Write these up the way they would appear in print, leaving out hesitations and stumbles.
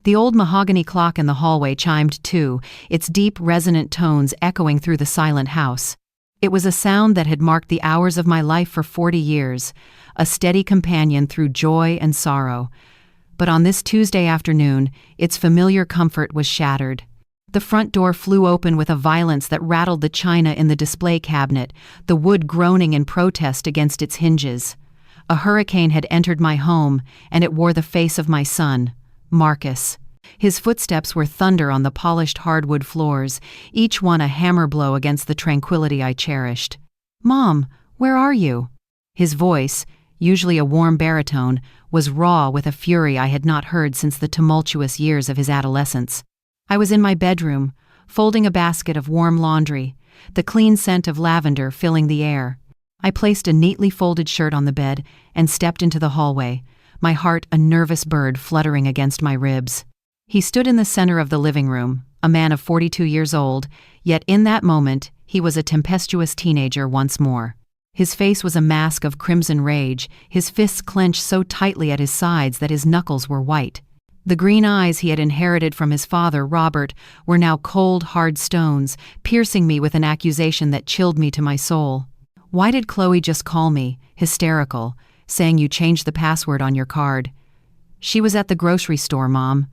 The old mahogany clock in the hallway chimed too, its deep, resonant tones echoing through the silent house. It was a sound that had marked the hours of my life for 40 years, a steady companion through joy and sorrow. But on this Tuesday afternoon, its familiar comfort was shattered. The front door flew open with a violence that rattled the china in the display cabinet, the wood groaning in protest against its hinges. A hurricane had entered my home, and it wore the face of my son, Marcus. His footsteps were thunder on the polished hardwood floors, each one a hammer blow against the tranquility I cherished. "Mom, where are you?" His voice, usually a warm baritone, was raw with a fury I had not heard since the tumultuous years of his adolescence. I was in my bedroom, folding a basket of warm laundry, the clean scent of lavender filling the air. I placed a neatly folded shirt on the bed and stepped into the hallway, my heart a nervous bird fluttering against my ribs. He stood in the center of the living room, a man of 42 years old, yet in that moment he was a tempestuous teenager once more. His face was a mask of crimson rage, his fists clenched so tightly at his sides that his knuckles were white. The green eyes he had inherited from his father, Robert, were now cold, hard stones, piercing me with an accusation that chilled me to my soul. Why did Chloe just call me, hysterical, saying you changed the password on your card? She was at the grocery store, Mom.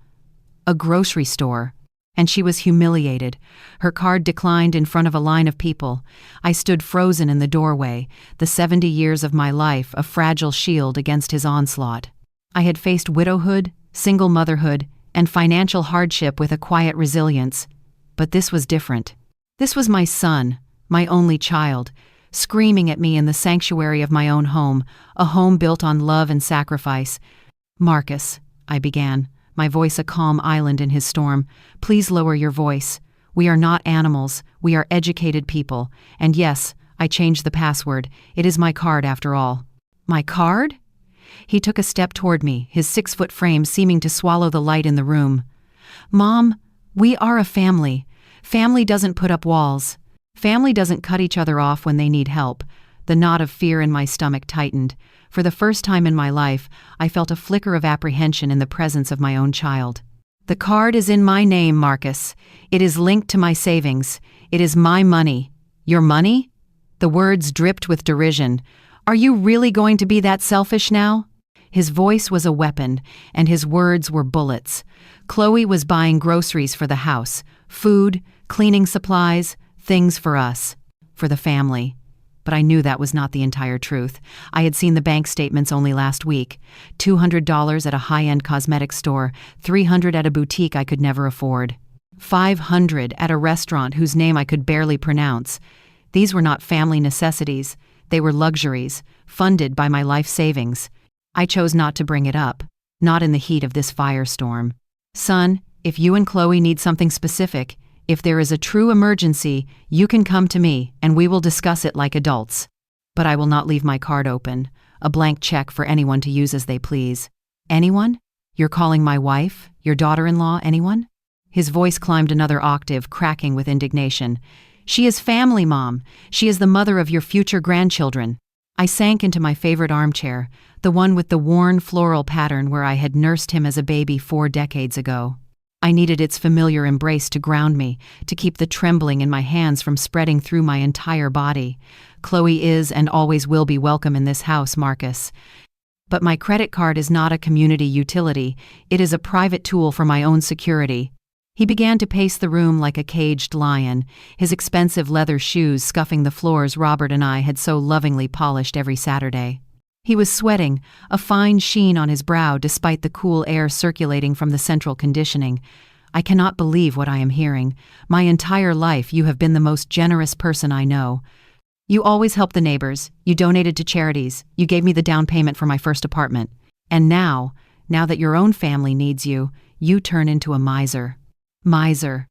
A grocery store. And she was humiliated. Her card declined in front of a line of people. I stood frozen in the doorway, the 70 years of my life a fragile shield against his onslaught. I had faced widowhood, single motherhood, and financial hardship with a quiet resilience. But this was different. This was my son, my only child, screaming at me in the sanctuary of my own home, a home built on love and sacrifice. "Marcus," I began, my voice a calm island in his storm, "please lower your voice. We are not animals, we are educated people, and yes, I changed the password. It is my card after all." "My card?" He took a step toward me, his 6-foot frame seeming to swallow the light in the room. "Mom, we are a family. Family doesn't put up walls. Family doesn't cut each other off when they need help." The knot of fear in my stomach tightened. For the first time in my life, I felt a flicker of apprehension in the presence of my own child. "The card is in my name, Marcus. It is linked to my savings. It is my money." "Your money?" The words dripped with derision. "Are you really going to be that selfish now?" His voice was a weapon, and his words were bullets. Chloe was buying groceries for the house, food, cleaning supplies, things for us, for the family. But I knew that was not the entire truth. I had seen the bank statements only last week. $200 at a high-end cosmetics store, $300 at a boutique I could never afford, $500 at a restaurant whose name I could barely pronounce. These were not family necessities. They were luxuries, funded by my life savings. I chose not to bring it up, not in the heat of this firestorm. "Son, if you and Chloe need something specific, if there is a true emergency, you can come to me, and we will discuss it like adults. But I will not leave my card open, a blank check for anyone to use as they please." "Anyone? You're calling my wife, your daughter-in-law, anyone?" His voice climbed another octave, cracking with indignation. "She is family, Mom. She is the mother of your future grandchildren." I sank into my favorite armchair, the one with the worn floral pattern where I had nursed him as a baby 4 decades ago. I needed its familiar embrace to ground me, to keep the trembling in my hands from spreading through my entire body. "Chloe is and always will be welcome in this house, Marcus. But my credit card is not a community utility. It is a private tool for my own security." He began to pace the room like a caged lion, his expensive leather shoes scuffing the floors Robert and I had so lovingly polished every Saturday. He was sweating, a fine sheen on his brow despite the cool air circulating from the central conditioning. "I cannot believe what I am hearing. My entire life you have been the most generous person I know. You always helped the neighbors, you donated to charities, you gave me the down payment for my first apartment. And now that your own family needs you, you turn into a miser." Miser.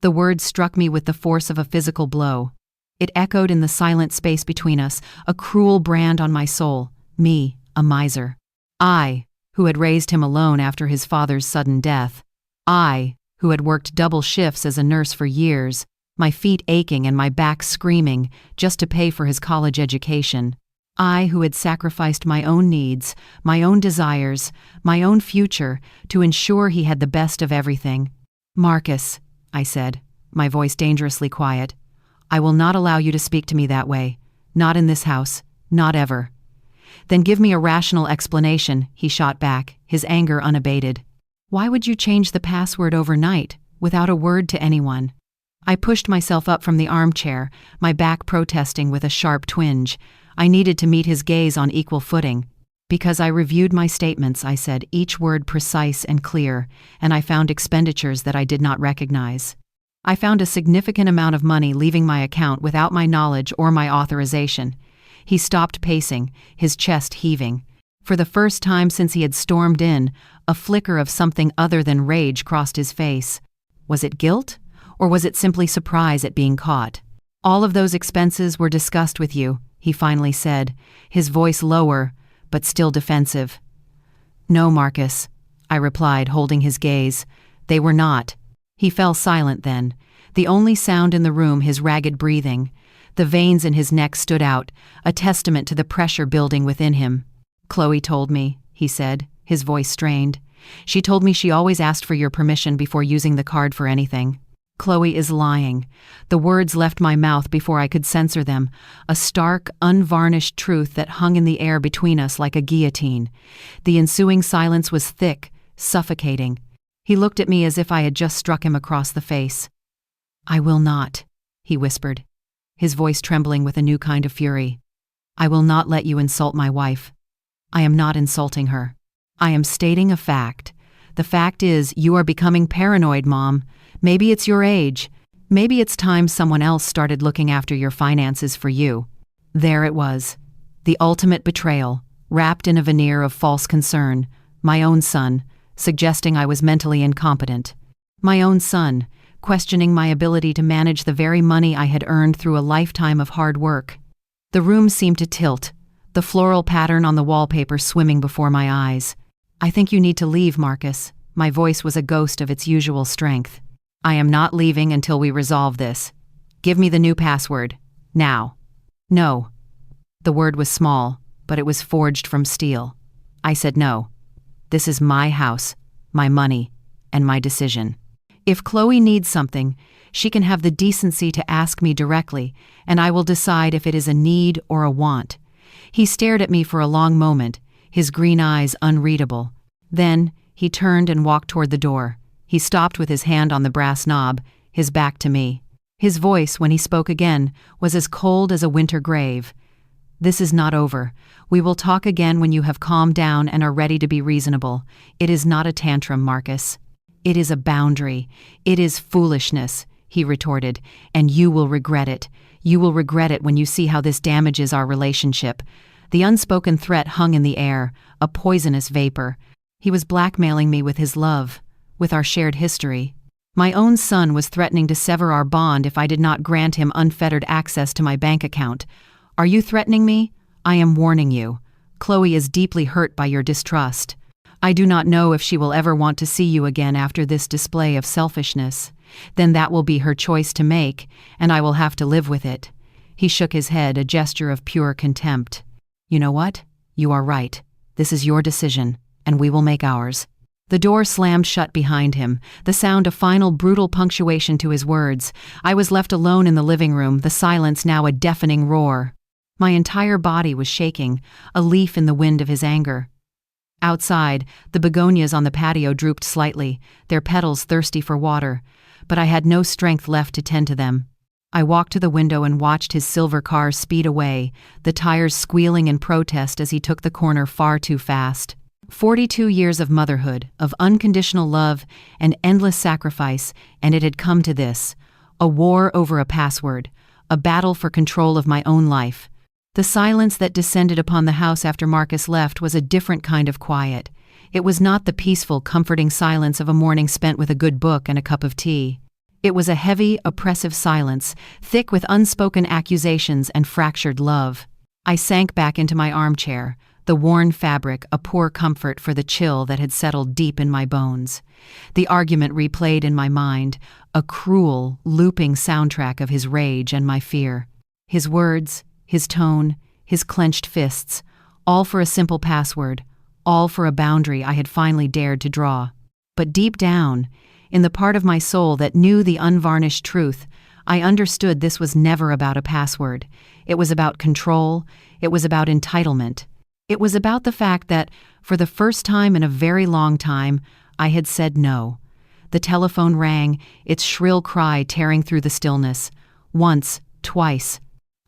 The word struck me with the force of a physical blow. It echoed in the silent space between us, a cruel brand on my soul. Me, a miser. I, who had raised him alone after his father's sudden death. I, who had worked double shifts as a nurse for years, my feet aching and my back screaming, just to pay for his college education. I, who had sacrificed my own needs, my own desires, my own future, to ensure he had the best of everything. "Marcus," I said, my voice dangerously quiet, "I will not allow you to speak to me that way. Not in this house. Not ever." "Then give me a rational explanation," he shot back, his anger unabated. "Why would you change the password overnight, without a word to anyone?" I pushed myself up from the armchair, my back protesting with a sharp twinge. I needed to meet his gaze on equal footing. "Because I reviewed my statements," I said, each word precise and clear, "and I found expenditures that I did not recognize. I found a significant amount of money leaving my account without my knowledge or my authorization." He stopped pacing, his chest heaving. For the first time since he had stormed in, a flicker of something other than rage crossed his face. Was it guilt? Or was it simply surprise at being caught? "All of those expenses were discussed with you," he finally said, his voice lower, but still defensive. "No, Marcus," I replied, holding his gaze. "They were not." He fell silent then, the only sound in the room his ragged breathing. The veins in his neck stood out, a testament to the pressure building within him. "Chloe told me," he said, his voice strained. "She told me she always asked for your permission before using the card for anything." "Chloe is lying." The words left my mouth before I could censor them, a stark, unvarnished truth that hung in the air between us like a guillotine. The ensuing silence was thick, suffocating. He looked at me as if I had just struck him across the face. "I will not," he whispered, his voice trembling with a new kind of fury. "I will not let you insult my wife. I am not insulting her. I am stating a fact. The fact is, you are becoming paranoid, Mom. Maybe it's your age. Maybe it's time someone else started looking after your finances for you." There it was. The ultimate betrayal, wrapped in a veneer of false concern. My own son, suggesting I was mentally incompetent. My own son, questioning my ability to manage the very money I had earned through a lifetime of hard work. The room seemed to tilt, the floral pattern on the wallpaper swimming before my eyes. "I think you need to leave, Marcus." My voice was a ghost of its usual strength. "I am not leaving until we resolve this. Give me the new password. Now." "No." The word was small, but it was forged from steel. I said no. This is my house, my money, and my decision. If Chloe needs something, she can have the decency to ask me directly, and I will decide if it is a need or a want. He stared at me for a long moment, his green eyes unreadable. Then, he turned and walked toward the door. He stopped with his hand on the brass knob, his back to me. His voice, when he spoke again, was as cold as a winter grave. "This is not over. We will talk again when you have calmed down and are ready to be reasonable. It is not a tantrum, Marcus. It is a boundary. It is foolishness," he retorted, "and you will regret it. You will regret it when you see how this damages our relationship." The unspoken threat hung in the air, a poisonous vapor. He was blackmailing me with his love, with our shared history. My own son was threatening to sever our bond if I did not grant him unfettered access to my bank account. "Are you threatening me? I am warning you. Chloe is deeply hurt by your distrust. I do not know if she will ever want to see you again after this display of selfishness. Then that will be her choice to make, and I will have to live with it." He shook his head, a gesture of pure contempt. "You know what? You are right. This is your decision, and we will make ours." The door slammed shut behind him, the sound a final brutal punctuation to his words. I was left alone in the living room, the silence now a deafening roar. My entire body was shaking, a leaf in the wind of his anger. Outside, the begonias on the patio drooped slightly, their petals thirsty for water, but I had no strength left to tend to them. I walked to the window and watched his silver car speed away, the tires squealing in protest as he took the corner far too fast. 42 years of motherhood, of unconditional love and endless sacrifice, and it had come to this: a war over a password, a battle for control of my own life. The silence that descended upon the house after Marcus left was a different kind of quiet. It was not the peaceful, comforting silence of a morning spent with a good book and a cup of tea. It was a heavy, oppressive silence, thick with unspoken accusations and fractured love. I sank back into my armchair, the worn fabric a poor comfort for the chill that had settled deep in my bones. The argument replayed in my mind, a cruel, looping soundtrack of his rage and my fear. His words, his tone, his clenched fists, all for a simple password, all for a boundary I had finally dared to draw. But deep down, in the part of my soul that knew the unvarnished truth, I understood this was never about a password. It was about control. It was about entitlement. It was about the fact that, for the first time in a very long time, I had said no. The telephone rang, its shrill cry tearing through the stillness. Once, twice.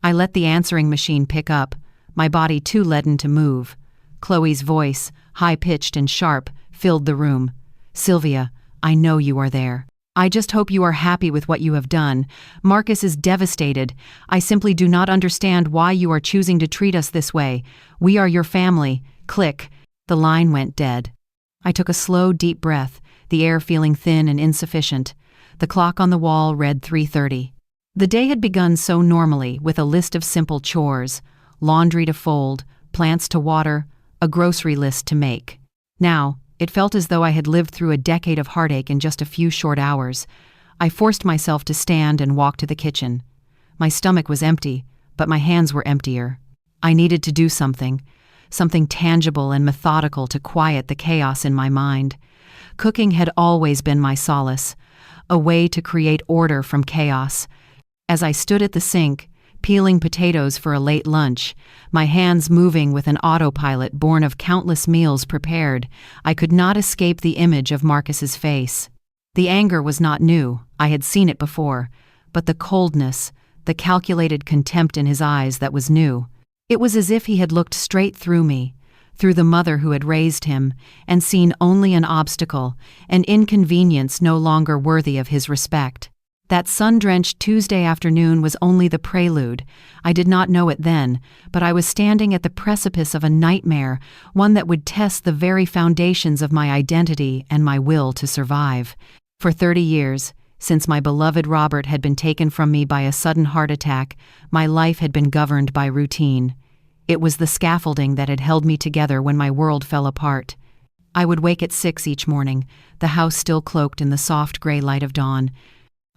I let the answering machine pick up, my body too leaden to move. Chloe's voice, high-pitched and sharp, filled the room. "Sylvia, I know you are there. I just hope you are happy with what you have done. Marcus is devastated. I simply do not understand why you are choosing to treat us this way. We are your family." Click. The line went dead. I took a slow, deep breath, the air feeling thin and insufficient. The clock on the wall read 3:30. The day had begun so normally, with a list of simple chores: laundry to fold, plants to water, a grocery list to make. Now, it felt as though I had lived through a decade of heartache in just a few short hours. I forced myself to stand and walk to the kitchen. My stomach was empty, but my hands were emptier. I needed to do something tangible and methodical to quiet the chaos in my mind. Cooking had always been my solace, a way to create order from chaos. As I stood at the sink, peeling potatoes for a late lunch, my hands moving with an autopilot born of countless meals prepared, I could not escape the image of Marcus's face. The anger was not new, I had seen it before, but the coldness, the calculated contempt in his eyes that was new. It was as if he had looked straight through me, through the mother who had raised him, and seen only an obstacle, an inconvenience no longer worthy of his respect. That sun-drenched Tuesday afternoon was only the prelude. I did not know it then, but I was standing at the precipice of a nightmare, one that would test the very foundations of my identity and my will to survive. For 30 years, since my beloved Robert had been taken from me by a sudden heart attack, my life had been governed by routine. It was the scaffolding that had held me together when my world fell apart. I would wake at 6 each morning, the house still cloaked in the soft gray light of dawn.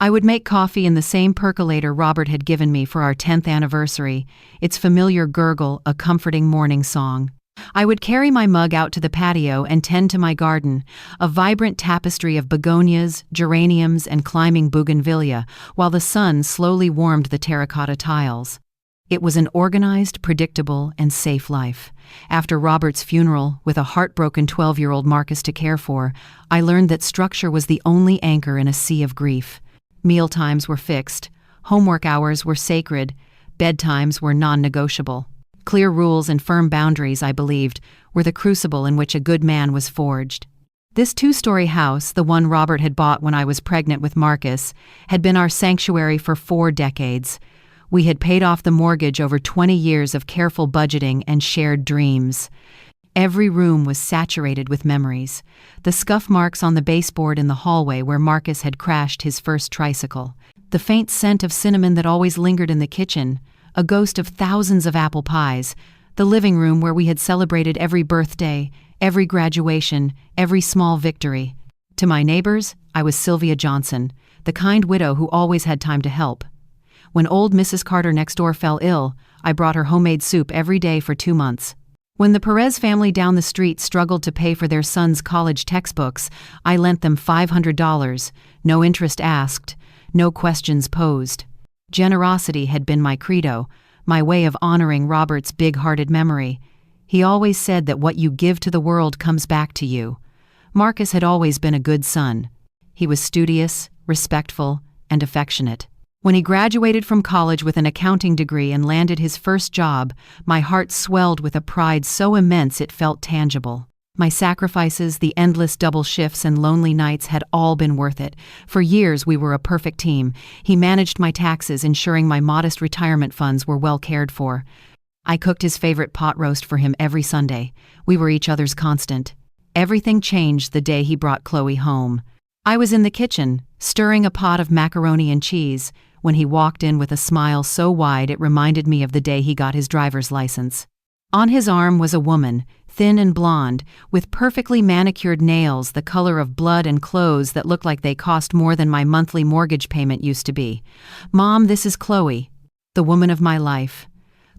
I would make coffee in the same percolator Robert had given me for our 10th anniversary, its familiar gurgle a comforting morning song. I would carry my mug out to the patio and tend to my garden, a vibrant tapestry of begonias, geraniums, and climbing bougainvillea, while the sun slowly warmed the terracotta tiles. It was an organized, predictable, and safe life. After Robert's funeral, with a heartbroken 12-year-old Marcus to care for, I learned that structure was the only anchor in a sea of grief. Meal times were fixed, homework hours were sacred, bedtimes were non-negotiable. Clear rules and firm boundaries, I believed, were the crucible in which a good man was forged. This 2-story house, the one Robert had bought when I was pregnant with Marcus, had been our sanctuary for 4 decades. We had paid off the mortgage over 20 years of careful budgeting and shared dreams. Every room was saturated with memories. The scuff marks on the baseboard in the hallway where Marcus had crashed his first tricycle. The faint scent of cinnamon that always lingered in the kitchen. A ghost of thousands of apple pies. The living room where we had celebrated every birthday, every graduation, every small victory. To my neighbors, I was Sylvia Johnson, the kind widow who always had time to help. When old Mrs. Carter next door fell ill, I brought her homemade soup every day for 2 months. When the Perez family down the street struggled to pay for their son's college textbooks, I lent them $500, no interest asked, no questions posed. Generosity had been my credo, my way of honoring Robert's big-hearted memory. He always said that what you give to the world comes back to you. Marcus had always been a good son. He was studious, respectful, and affectionate. When he graduated from college with an accounting degree and landed his first job, my heart swelled with a pride so immense it felt tangible. My sacrifices, the endless double shifts and lonely nights had all been worth it. For years we were a perfect team. He managed my taxes, ensuring my modest retirement funds were well cared for. I cooked his favorite pot roast for him every Sunday. We were each other's constant. Everything changed the day he brought Chloe home. I was in the kitchen, stirring a pot of macaroni and cheese, when he walked in with a smile so wide it reminded me of the day he got his driver's license. On his arm was a woman, thin and blonde, with perfectly manicured nails the color of blood and clothes that looked like they cost more than my monthly mortgage payment used to be. "Mom, this is Chloe, the woman of my life."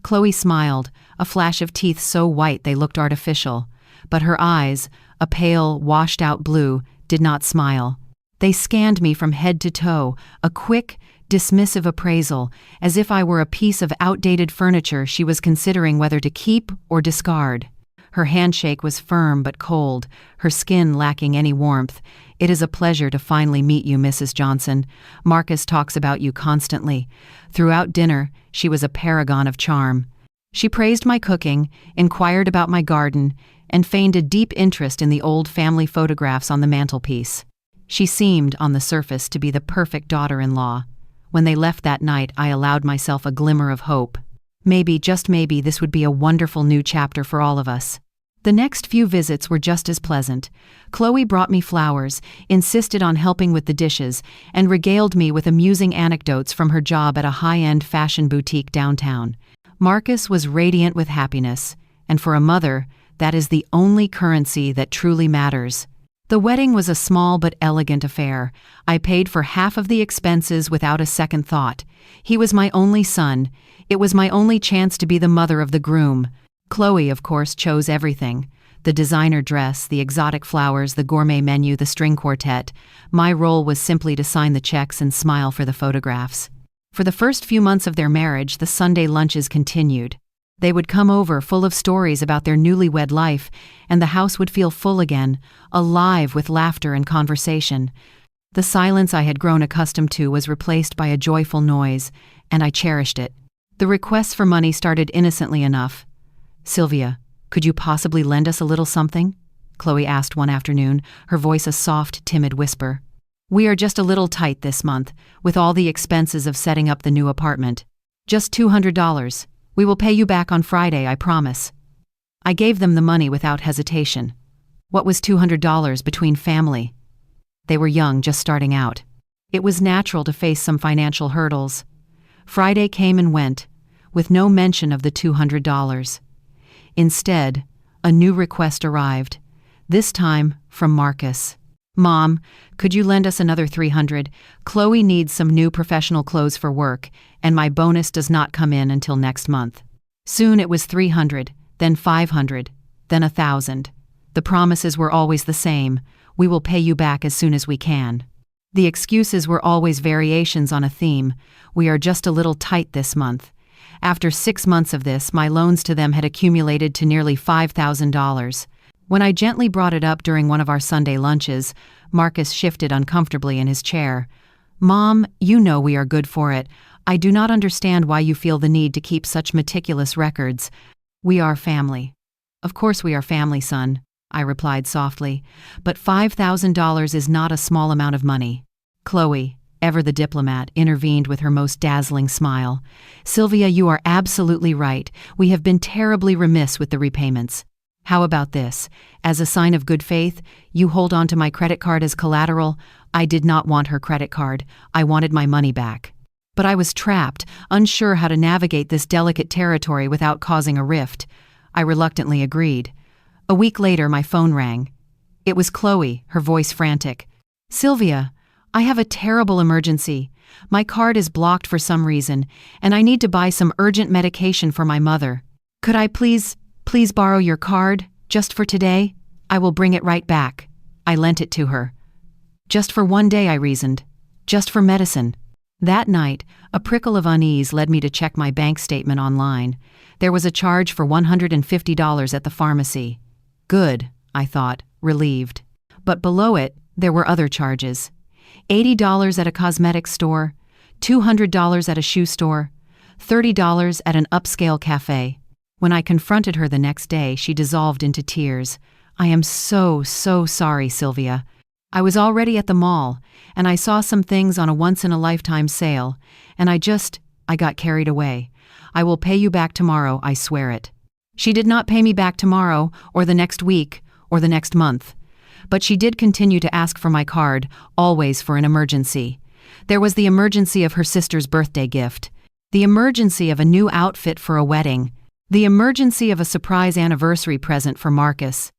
Chloe smiled, a flash of teeth so white they looked artificial. But her eyes, a pale, washed-out blue, did not smile. They scanned me from head to toe, a quick, dismissive appraisal, as if I were a piece of outdated furniture she was considering whether to keep or discard. Her handshake was firm but cold, her skin lacking any warmth. "It is a pleasure to finally meet you, Mrs. Johnson. Marcus talks about you constantly." Throughout dinner, she was a paragon of charm. She praised my cooking, inquired about my garden, and feigned a deep interest in the old family photographs on the mantelpiece. She seemed, on the surface, to be the perfect daughter-in-law. When they left that night, I allowed myself a glimmer of hope. Maybe, just maybe, this would be a wonderful new chapter for all of us. The next few visits were just as pleasant. Chloe brought me flowers, insisted on helping with the dishes, and regaled me with amusing anecdotes from her job at a high-end fashion boutique downtown. Marcus was radiant with happiness, and for a mother, that is the only currency that truly matters. The wedding was a small but elegant affair. I paid for half of the expenses without a second thought. He was my only son. It was my only chance to be the mother of the groom. Chloe, of course, chose everything. The designer dress, the exotic flowers, the gourmet menu, the string quartet. My role was simply to sign the checks and smile for the photographs. For the first few months of their marriage, the Sunday lunches continued. They would come over full of stories about their newlywed life, and the house would feel full again, alive with laughter and conversation. The silence I had grown accustomed to was replaced by a joyful noise, and I cherished it. The requests for money started innocently enough. "Sylvia, could you possibly lend us a little something?" Chloe asked one afternoon, her voice a soft, timid whisper. "We are just a little tight this month, with all the expenses of setting up the new apartment. Just $200. We will pay you back on Friday, I promise." I gave them the money without hesitation. What was $200 between family? They were young, just starting out. It was natural to face some financial hurdles. Friday came and went, with no mention of the $200. Instead, a new request arrived, this time from Marcus. "Mom, could you lend us another $300? Chloe needs some new professional clothes for work, and my bonus does not come in until next month." Soon it was $300, then $500, then $1,000. The promises were always the same: "We will pay you back as soon as we can." The excuses were always variations on a theme: "We are just a little tight this month." After 6 months of this, my loans to them had accumulated to nearly $5,000. When I gently brought it up during one of our Sunday lunches, Marcus shifted uncomfortably in his chair. "Mom, you know we are good for it. I do not understand why you feel the need to keep such meticulous records. We are family." "Of course we are family, son," I replied softly, "but $5,000 is not a small amount of money." Chloe, ever the diplomat, intervened with her most dazzling smile. "Sylvia, you are absolutely right. We have been terribly remiss with the repayments. How about this? As a sign of good faith, you hold on to my credit card as collateral." I did not want her credit card. I wanted my money back. But I was trapped, unsure how to navigate this delicate territory without causing a rift. I reluctantly agreed. A week later, my phone rang. It was Chloe, her voice frantic. "Sylvia, I have a terrible emergency. My card is blocked for some reason, and I need to buy some urgent medication for my mother. Could I please borrow your card, just for today? I will bring it right back." I lent it to her. "Just for one day," I reasoned. "Just for medicine." That night, a prickle of unease led me to check my bank statement online. There was a charge for $150 at the pharmacy. Good, I thought, relieved. But below it, there were other charges. $80 at a cosmetics store, $200 at a shoe store, $30 at an upscale cafe. When I confronted her the next day, she dissolved into tears. "I am so sorry, Sylvia. I was already at the mall, and I saw some things on a once-in-a-lifetime sale, and I got carried away. I will pay you back tomorrow, I swear it." She did not pay me back tomorrow, or the next week, or the next month. But she did continue to ask for my card, always for an emergency. There was the emergency of her sister's birthday gift, the emergency of a new outfit for a wedding, the emergency of a surprise anniversary present for Marcus.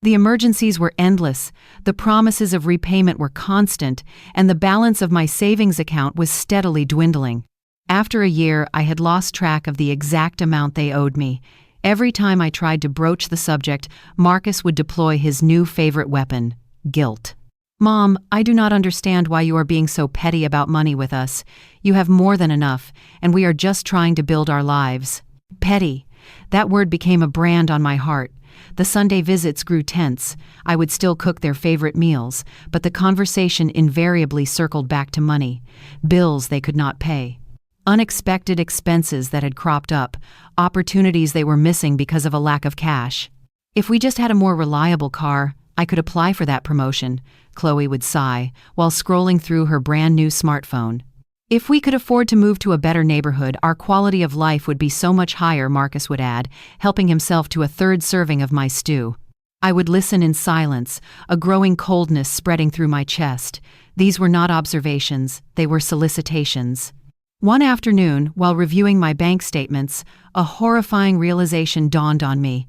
The emergencies were endless, the promises of repayment were constant, and the balance of my savings account was steadily dwindling. After a year, I had lost track of the exact amount they owed me. Every time I tried to broach the subject, Marcus would deploy his new favorite weapon: guilt. "Mom, I do not understand why you are being so petty about money with us. You have more than enough, and we are just trying to build our lives." Petty. That word became a brand on my heart. The Sunday visits grew tense. I would still cook their favorite meals, but the conversation invariably circled back to money. Bills they could not pay. Unexpected expenses that had cropped up. Opportunities they were missing because of a lack of cash. "If we just had a more reliable car, I could apply for that promotion," Chloe would sigh, while scrolling through her brand new smartphone. "If we could afford to move to a better neighborhood, our quality of life would be so much higher," Marcus would add, helping himself to a third serving of my stew. I would listen in silence, a growing coldness spreading through my chest. These were not observations, they were solicitations. One afternoon, while reviewing my bank statements, a horrifying realization dawned on me.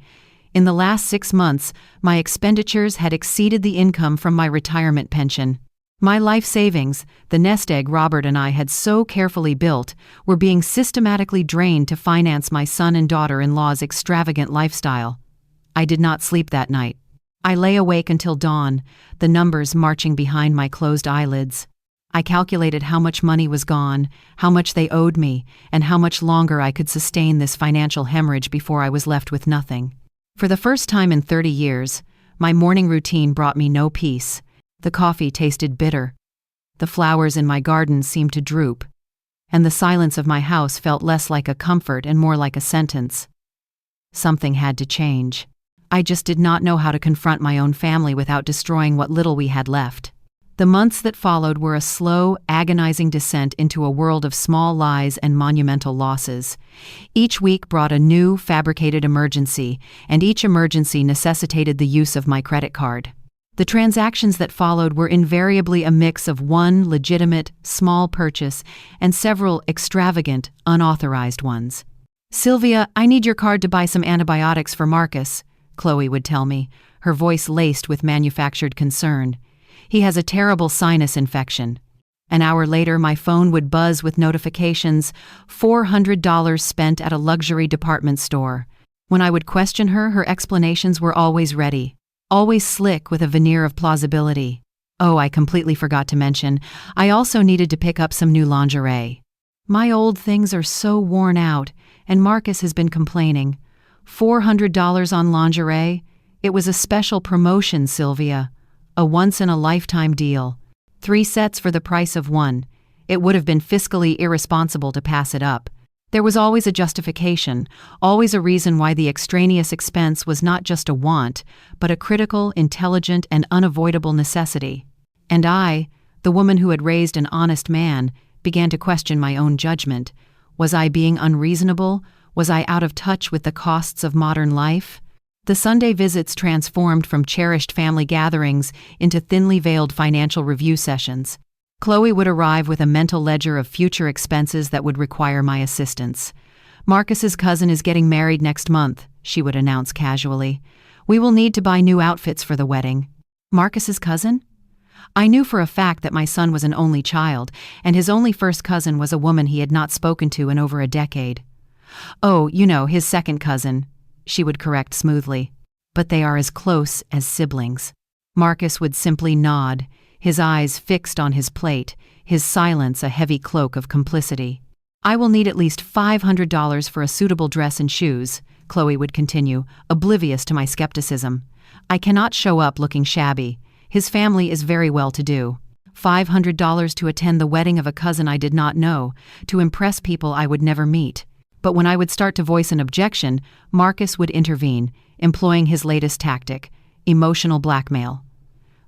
In the last 6 months, my expenditures had exceeded the income from my retirement pension. My life savings, the nest egg Robert and I had so carefully built, were being systematically drained to finance my son and daughter-in-law's extravagant lifestyle. I did not sleep that night. I lay awake until dawn, the numbers marching behind my closed eyelids. I calculated how much money was gone, how much they owed me, and how much longer I could sustain this financial hemorrhage before I was left with nothing. For the first time in 30 years, my morning routine brought me no peace. The coffee tasted bitter. The flowers in my garden seemed to droop. And the silence of my house felt less like a comfort and more like a sentence. Something had to change. I just did not know how to confront my own family without destroying what little we had left. The months that followed were a slow, agonizing descent into a world of small lies and monumental losses. Each week brought a new, fabricated emergency, and each emergency necessitated the use of my credit card. The transactions that followed were invariably a mix of one legitimate, small purchase and several extravagant, unauthorized ones. "Sylvia, I need your card to buy some antibiotics for Marcus," Chloe would tell me, her voice laced with manufactured concern. "He has a terrible sinus infection." An hour later, my phone would buzz with notifications, $400 spent at a luxury department store. When I would question her, her explanations were always ready. Always slick with a veneer of plausibility. Oh, I completely forgot to mention, I also needed to pick up some new lingerie. "My old things are so worn out, and Marcus has been complaining. $400 on lingerie? It was a special promotion, Sylvia. A once-in-a-lifetime deal. 3 sets for the price of 1. It would have been fiscally irresponsible to pass it up. There was always a justification, always a reason why the extraneous expense was not just a want, but a critical, intelligent, and unavoidable necessity. And I, the woman who had raised an honest man, began to question my own judgment. Was I being unreasonable? Was I out of touch with the costs of modern life? The Sunday visits transformed from cherished family gatherings into thinly veiled financial review sessions. Chloe would arrive with a mental ledger of future expenses that would require my assistance. "Marcus's cousin is getting married next month," she would announce casually. "We will need to buy new outfits for the wedding." Marcus's cousin? I knew for a fact that my son was an only child, and his only first cousin was a woman he had not spoken to in over a decade. "Oh, you know, his second cousin," she would correct smoothly. "But they are as close as siblings." Marcus would simply nod, his eyes fixed on his plate, his silence a heavy cloak of complicity. "I will need at least $500 for a suitable dress and shoes," Chloe would continue, oblivious to my skepticism. "I cannot show up looking shabby. His family is very well-to-do. $500 to attend the wedding of a cousin I did not know, to impress people I would never meet." But when I would start to voice an objection, Marcus would intervene, employing his latest tactic: emotional blackmail.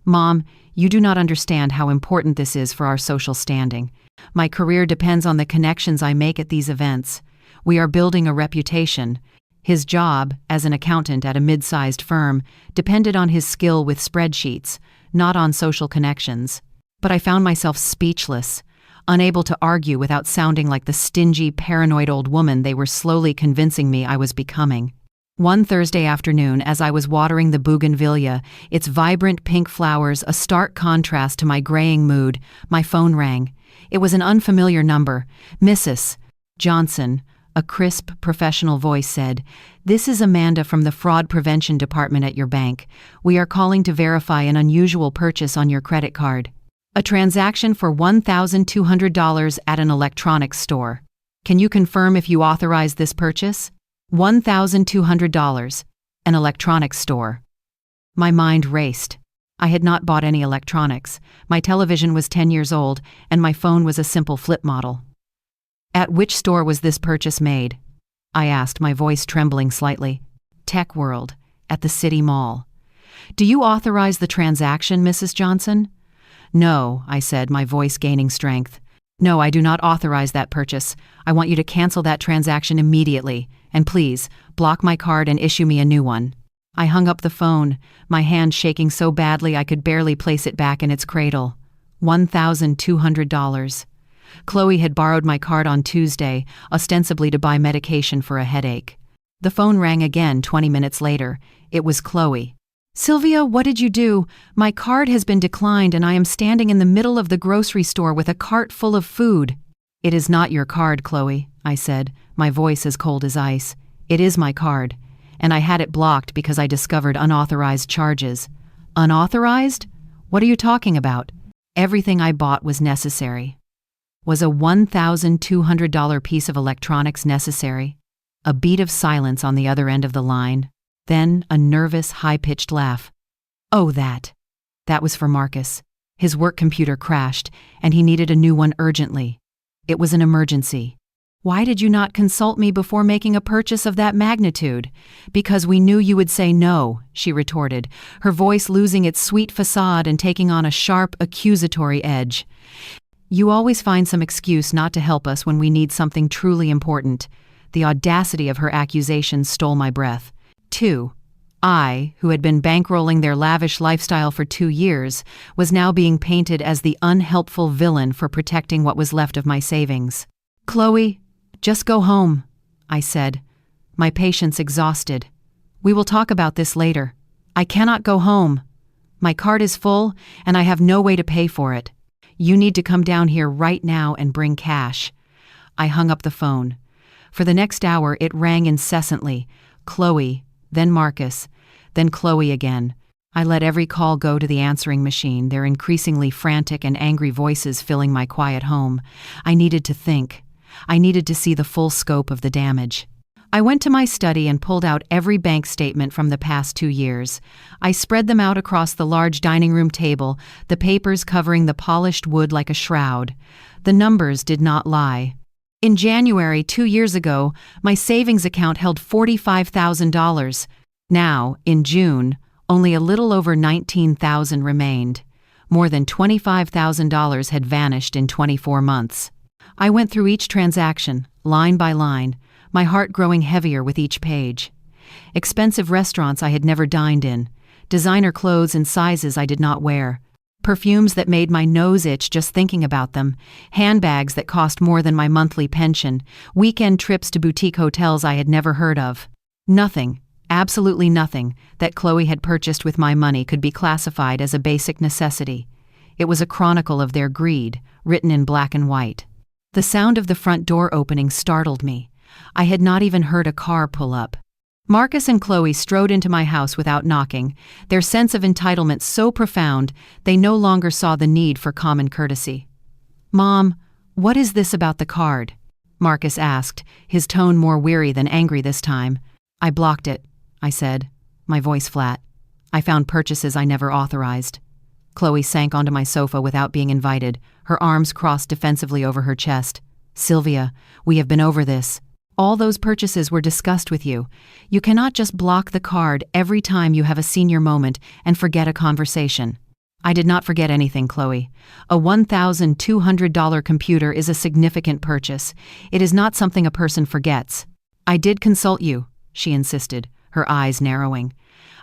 "Mom, you do not understand how important this is for our social standing. My career depends on the connections I make at these events. We are building a reputation." His job, as an accountant at a mid-sized firm, depended on his skill with spreadsheets, not on social connections. But I found myself speechless, unable to argue without sounding like the stingy, paranoid old woman they were slowly convincing me I was becoming. One Thursday afternoon, as I was watering the bougainvillea, its vibrant pink flowers a stark contrast to my graying mood, my phone rang. It was an unfamiliar number. "Mrs. Johnson, a crisp, professional voice said, "This is Amanda from the Fraud Prevention Department at your bank. We are calling to verify an unusual purchase on your credit card. A transaction for $1,200 at an electronics store. Can you confirm if you authorized this purchase?" $1,200. An electronics store. My mind raced. I had not bought any electronics. My television was 10 years old, and my phone was a simple flip model. "At which store was this purchase made?" I asked, my voice trembling slightly. "Tech World, at the City Mall." "Do you authorize the transaction, Mrs. Johnson?" "No," I said, my voice gaining strength. "No, I do not authorize that purchase. I want you to cancel that transaction immediately. And please, block my card and issue me a new one." I hung up the phone, my hand shaking so badly I could barely place it back in its cradle. $1,200. Chloe had borrowed my card on Tuesday, ostensibly to buy medication for a headache. The phone rang again 20 minutes later. It was Chloe. "Sylvia, what did you do? My card has been declined and I am standing in the middle of the grocery store with a cart full of food." "It is not your card, Chloe," I said, my voice as cold as ice. "It is my card, and I had it blocked because I discovered unauthorized charges." "Unauthorized? What are you talking about?" "Everything I bought was necessary." Was a $1,200 piece of electronics necessary? A beat of silence on the other end of the line. Then a nervous, high-pitched laugh. "Oh, that. That was for Marcus. His work computer crashed, and he needed a new one urgently. It was an emergency." "Why did you not consult me before making a purchase of that magnitude?" "Because we knew you would say no," she retorted, her voice losing its sweet facade and taking on a sharp, accusatory edge. "You always find some excuse not to help us when we need something truly important." The audacity of her accusations stole my breath. 2. I, who had been bankrolling their lavish lifestyle for 2 years, was now being painted as the unhelpful villain for protecting what was left of my savings. "Chloe, just go home," I said, my patience exhausted. "We will talk about this later." "I cannot go home. My card is full, and I have no way to pay for it. You need to come down here right now and bring cash." I hung up the phone. For the next hour it rang incessantly. Chloe, then Marcus, then Chloe again. I let every call go to the answering machine, their increasingly frantic and angry voices filling my quiet home. I needed to think. I needed to see the full scope of the damage. I went to my study and pulled out every bank statement from the past 2 years. I spread them out across the large dining room table, the papers covering the polished wood like a shroud. The numbers did not lie. In January 2 years ago, my savings account held $45,000. Now, in June, only a little over $19,000 remained. More than $25,000 had vanished in 24 months. I went through each transaction, line by line, my heart growing heavier with each page. Expensive restaurants I had never dined in, designer clothes in sizes I did not wear, perfumes that made my nose itch just thinking about them, handbags that cost more than my monthly pension, weekend trips to boutique hotels I had never heard of. Nothing, absolutely nothing, that Chloe had purchased with my money could be classified as a basic necessity. It was a chronicle of their greed, written in black and white. The sound of the front door opening startled me. I had not even heard a car pull up. Marcus and Chloe strode into my house without knocking, their sense of entitlement so profound they no longer saw the need for common courtesy. "Mom, what is this about the card?" Marcus asked, his tone more weary than angry this time. "I blocked it," I said, my voice flat. "I found purchases I never authorized." Chloe sank onto my sofa without being invited, her arms crossed defensively over her chest. "Sylvia, we have been over this. All those purchases were discussed with you. You cannot just block the card every time you have a senior moment and forget a conversation." "I did not forget anything, Chloe. A $1,200 computer is a significant purchase. It is not something a person forgets." "I did consult you," she insisted, her eyes narrowing.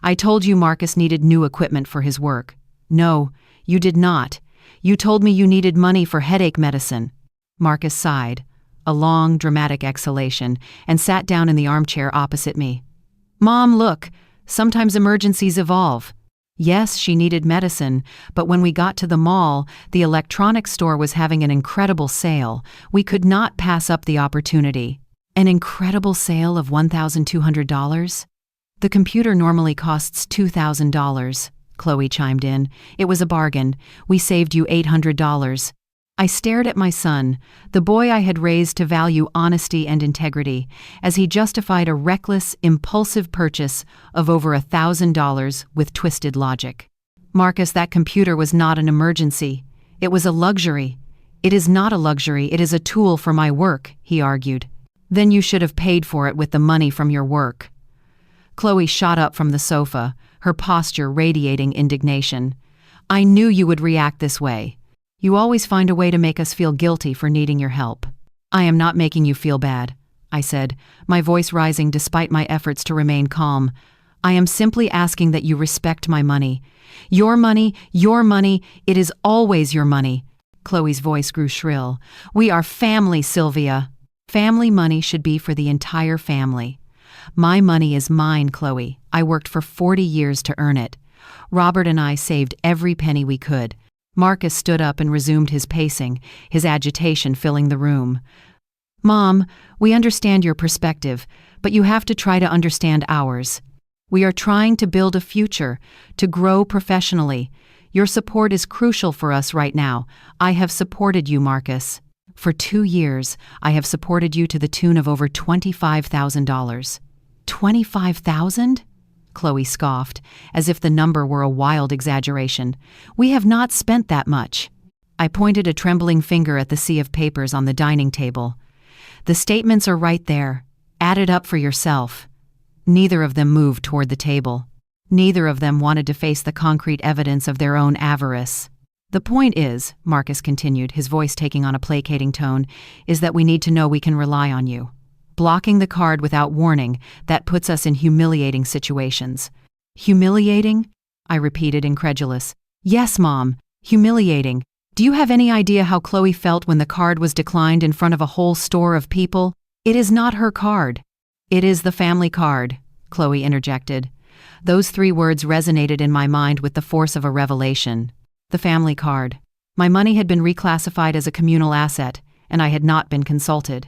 "I told you Marcus needed new equipment for his work." "No, you did not. You told me you needed money for headache medicine." Marcus sighed, a long, dramatic exhalation, and sat down in the armchair opposite me. "Mom, look, sometimes emergencies evolve." Yes, she needed medicine, but when we got to the mall, the electronics store was having an incredible sale. We could not pass up the opportunity. An incredible sale of $1,200? The computer normally costs $2,000, Chloe chimed in. It was a bargain. We saved you $800. I stared at my son, the boy I had raised to value honesty and integrity, as he justified a reckless, impulsive purchase of over $1,000 with twisted logic. Marcus, that computer was not an emergency. It was a luxury. It is not a luxury, it is a tool for my work, he argued. Then you should have paid for it with the money from your work. Chloe shot up from the sofa, her posture radiating indignation. I knew you would react this way. You always find a way to make us feel guilty for needing your help. I am not making you feel bad, I said, my voice rising despite my efforts to remain calm. I am simply asking that you respect my money. Your money, it is always your money. Chloe's voice grew shrill. We are family, Sylvia. Family money should be for the entire family. My money is mine, Chloe. I worked for 40 years to earn it. Robert and I saved every penny we could. Marcus stood up and resumed his pacing, his agitation filling the room. Mom, we understand your perspective, but you have to try to understand ours. We are trying to build a future, to grow professionally. Your support is crucial for us right now. I have supported you, Marcus. For 2 years, I have supported you to the tune of over $25,000. $25,000? Chloe scoffed, as if the number were a wild exaggeration. We have not spent that much. I pointed a trembling finger at the sea of papers on the dining table. The statements are right there. Add it up for yourself. Neither of them moved toward the table. Neither of them wanted to face the concrete evidence of their own avarice. The point is, Marcus continued, his voice taking on a placating tone, is that we need to know we can rely on you. Blocking the card without warning, that puts us in humiliating situations. Humiliating? I repeated, incredulous. Yes, Mom, humiliating. Do you have any idea how Chloe felt when the card was declined in front of a whole store of people? It is not her card. It is the family card, Chloe interjected. Those 3 words resonated in my mind with the force of a revelation. The family card. My money had been reclassified as a communal asset, and I had not been consulted.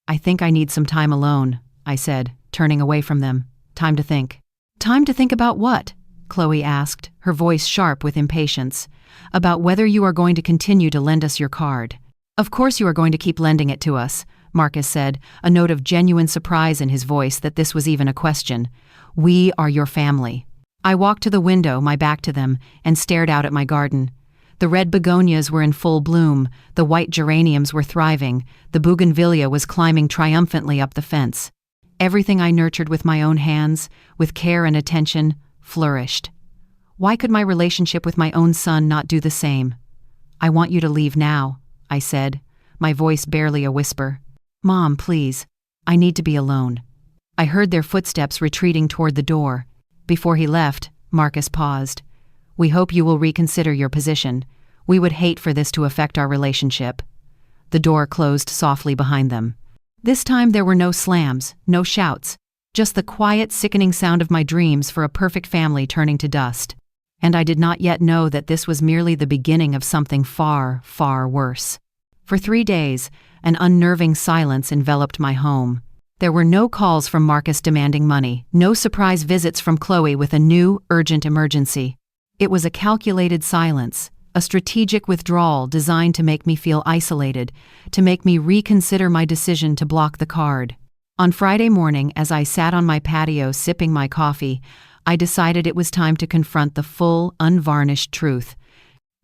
I think I need some time alone, I said, turning away from them. Time to think. Time to think about what? Chloe asked, her voice sharp with impatience. About whether you are going to continue to lend us your card. Of course you are going to keep lending it to us, Marcus said, a note of genuine surprise in his voice that this was even a question. We are your family. I walked to the window, my back to them, and stared out at my garden. The red begonias were in full bloom, the white geraniums were thriving, the bougainvillea was climbing triumphantly up the fence. Everything I nurtured with my own hands, with care and attention, flourished. Why could my relationship with my own son not do the same? I want you to leave now, I said, my voice barely a whisper. Mom, please. I need to be alone. I heard their footsteps retreating toward the door. Before he left, Marcus paused. We hope you will reconsider your position. We would hate for this to affect our relationship. The door closed softly behind them. This time there were no slams, no shouts, just the quiet, sickening sound of my dreams for a perfect family turning to dust. And I did not yet know that this was merely the beginning of something far, far worse. For 3 days, an unnerving silence enveloped my home. There were no calls from Marcus demanding money, no surprise visits from Chloe with a new, urgent emergency. It was a calculated silence, a strategic withdrawal designed to make me feel isolated, to make me reconsider my decision to block the card. On Friday morning, as I sat on my patio sipping my coffee, I decided it was time to confront the full, unvarnished truth.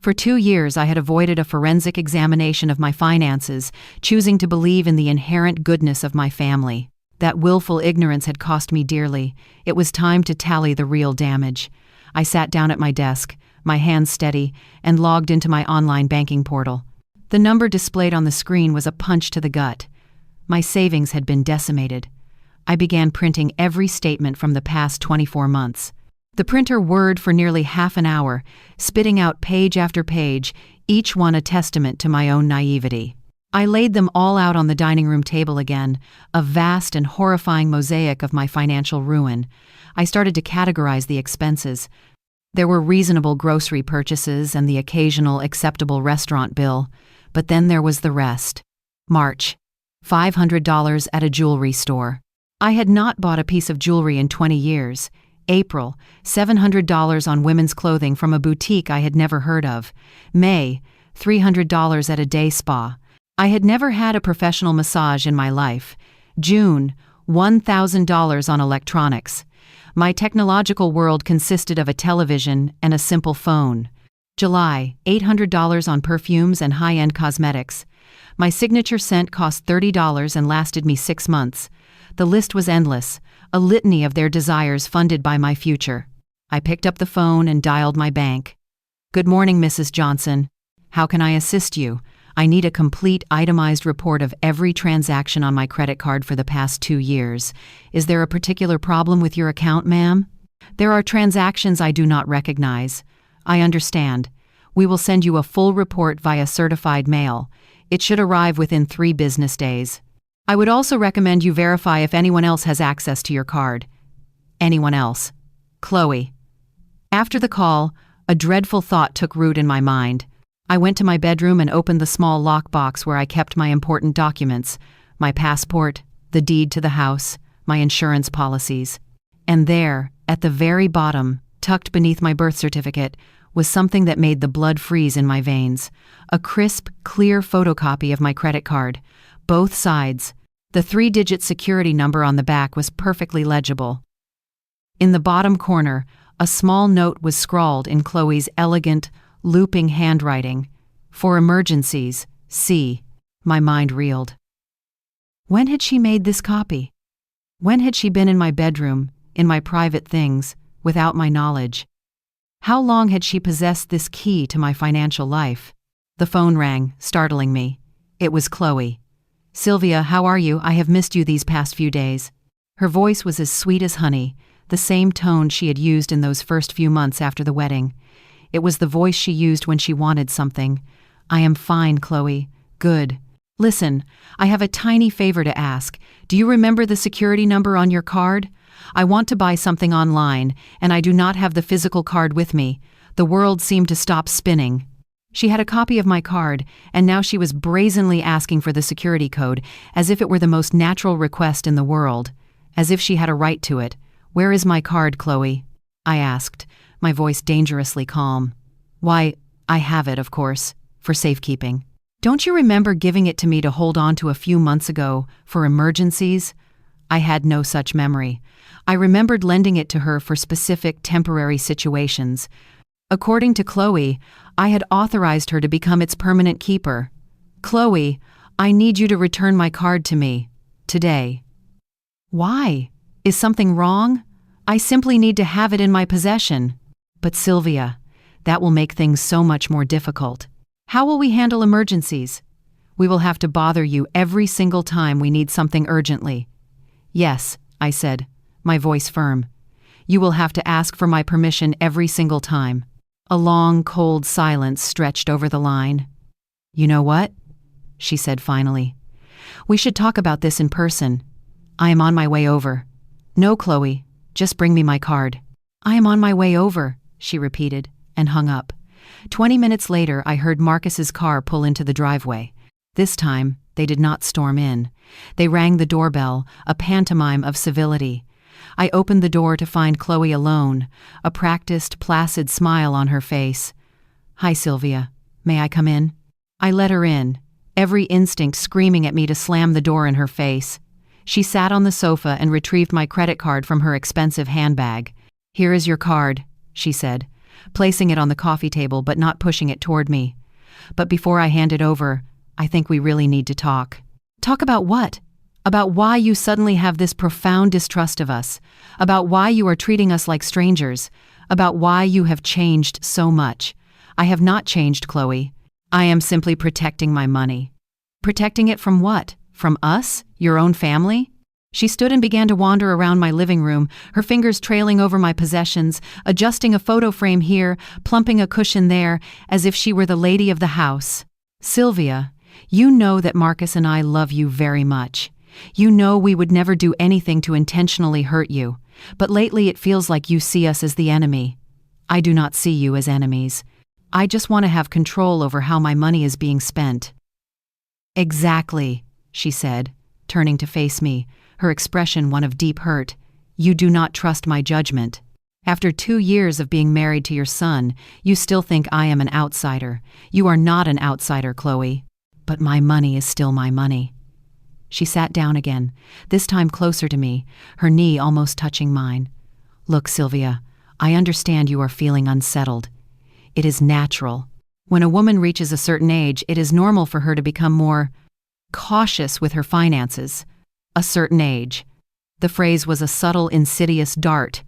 For 2 years, I had avoided a forensic examination of my finances, choosing to believe in the inherent goodness of my family. That willful ignorance had cost me dearly. It was time to tally the real damage. I sat down at my desk, my hands steady, and logged into my online banking portal. The number displayed on the screen was a punch to the gut. My savings had been decimated. I began printing every statement from the past 24 months. The printer whirred for nearly half an hour, spitting out page after page, each one a testament to my own naivety. I laid them all out on the dining room table again, a vast and horrifying mosaic of my financial ruin. I started to categorize the expenses. There were reasonable grocery purchases and the occasional acceptable restaurant bill, but then there was the rest. March. $500 at a jewelry store. I had not bought a piece of jewelry in 20 years. April. $700 on women's clothing from a boutique I had never heard of. May. $300 at a day spa. I had never had a professional massage in my life. June. $1,000 on electronics. My technological world consisted of a television and a simple phone. July. $800 on perfumes and high-end cosmetics. My signature scent cost $30 and lasted me 6 months. The list was endless, a litany of their desires funded by my future. I picked up the phone and dialed my bank. "Good morning, Mrs. Johnson. How can I assist you? I need a complete itemized report of every transaction on my credit card for the past 2 years. Is there a particular problem with your account, ma'am?" "There are transactions I do not recognize." "I understand. We will send you a full report via certified mail. It should arrive within 3 business days. I would also recommend you verify if anyone else has access to your card." Anyone else? Chloe. After the call, a dreadful thought took root in my mind. I went to my bedroom and opened the small lockbox where I kept my important documents, my passport, the deed to the house, my insurance policies. And there, at the very bottom, tucked beneath my birth certificate, was something that made the blood freeze in my veins. A crisp, clear photocopy of my credit card. Both sides. The 3-digit security number on the back was perfectly legible. In the bottom corner, a small note was scrawled in Chloe's elegant, looping handwriting. "For emergencies, C." My mind reeled. When had she made this copy? When had she been in my bedroom, in my private things, without my knowledge? How long had she possessed this key to my financial life? The phone rang, startling me. It was Chloe. "Sylvia, how are you? I have missed you these past few days." Her voice was as sweet as honey, the same tone she had used in those first few months after the wedding. It was the voice she used when she wanted something. "I am fine, Chloe. Good. Listen, I have a tiny favor to ask. Do you remember the security number on your card? I want to buy something online, and I do not have the physical card with me." The world seemed to stop spinning. She had a copy of my card, and now she was brazenly asking for the security code, as if it were the most natural request in the world, as if she had a right to it. "Where is my card, Chloe?" I asked, my voice dangerously calm. "Why, I have it, of course, for safekeeping. Don't you remember giving it to me to hold on to a few months ago, for emergencies?" I had no such memory. I remembered lending it to her for specific temporary situations. According to Chloe, I had authorized her to become its permanent keeper. "Chloe, I need you to return my card to me. Today." "Why? Is something wrong? I simply need to have it in my possession." "But Sylvia, that will make things so much more difficult. How will we handle emergencies? We will have to bother you every single time we need something urgently." "Yes," I said, my voice firm. "You will have to ask for my permission every single time." A long, cold silence stretched over the line. "You know what?" she said finally. "We should talk about this in person. I am on my way over." "No, Chloe, just bring me my card." "I am on my way over," she repeated, and hung up. 20 minutes later, I heard Marcus's car pull into the driveway. This time, they did not storm in. They rang the doorbell, a pantomime of civility. I opened the door to find Chloe alone, a practiced, placid smile on her face. "Hi, Sylvia. May I come in?" I let her in, every instinct screaming at me to slam the door in her face. She sat on the sofa and retrieved my credit card from her expensive handbag. "Here is your card," she said, placing it on the coffee table but not pushing it toward me. "But before I hand it over, I think we really need to talk." "Talk about what?" "About why you suddenly have this profound distrust of us, about why you are treating us like strangers, about why you have changed so much." "I have not changed, Chloe. I am simply protecting my money." "Protecting it from what? From us? Your own family?" She stood and began to wander around my living room, her fingers trailing over my possessions, adjusting a photo frame here, plumping a cushion there, as if she were the lady of the house. "Sylvia, you know that Marcus and I love you very much. You know we would never do anything to intentionally hurt you, but lately it feels like you see us as the enemy." I do not see you as enemies. I just want to have control over how my money is being spent." "Exactly," she said, turning to face me, her expression one of deep hurt. "You do not trust my judgment. After 2 years of being married to your son, you still think I am an outsider. You are not an outsider, Chloe. But my money is still my money." She sat down again, this time closer to me, her knee almost touching mine. "Look, Sylvia, I understand you are feeling unsettled. It is natural. When a woman reaches a certain age, it is normal for her to become more cautious with her finances. A certain age." The phrase was a subtle, insidious dart.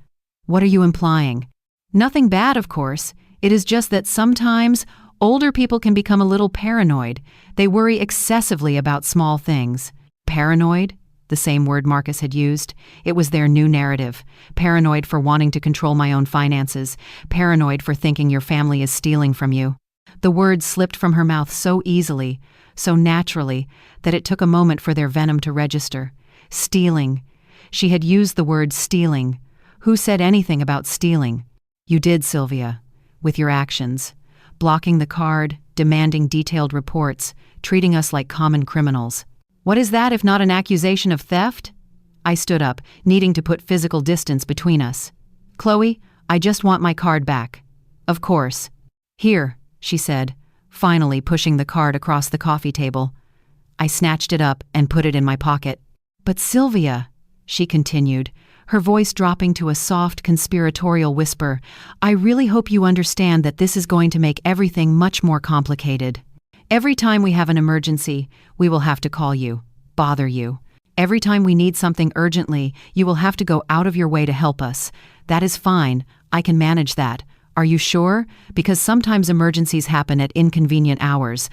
"What are you implying?" "Nothing bad, of course. It is just that sometimes older people can become a little paranoid. They worry excessively about small things." Paranoid? The same word Marcus had used. It was their new narrative. Paranoid for wanting to control my own finances. Paranoid for thinking your family is stealing from you. The words slipped from her mouth so easily, so naturally, that it took a moment for their venom to register. Stealing. She had used the word stealing. Who said anything about stealing? You did, Sylvia. With your actions. Blocking the card, demanding detailed reports, treating us like common criminals. What is that if not an accusation of theft? I stood up, needing to put physical distance between us. "Chloe, I just want my card back." "Of course." "Here," she said, finally pushing the card across the coffee table. I snatched it up and put it in my pocket. "But Sylvia," she continued, her voice dropping to a soft, conspiratorial whisper, "I really hope you understand that this is going to make everything much more complicated. Every time we have an emergency, we will have to call you, bother you. Every time we need something urgently, you will have to go out of your way to help us. That is fine. I can manage that. Are you sure? Because sometimes emergencies happen at inconvenient hours.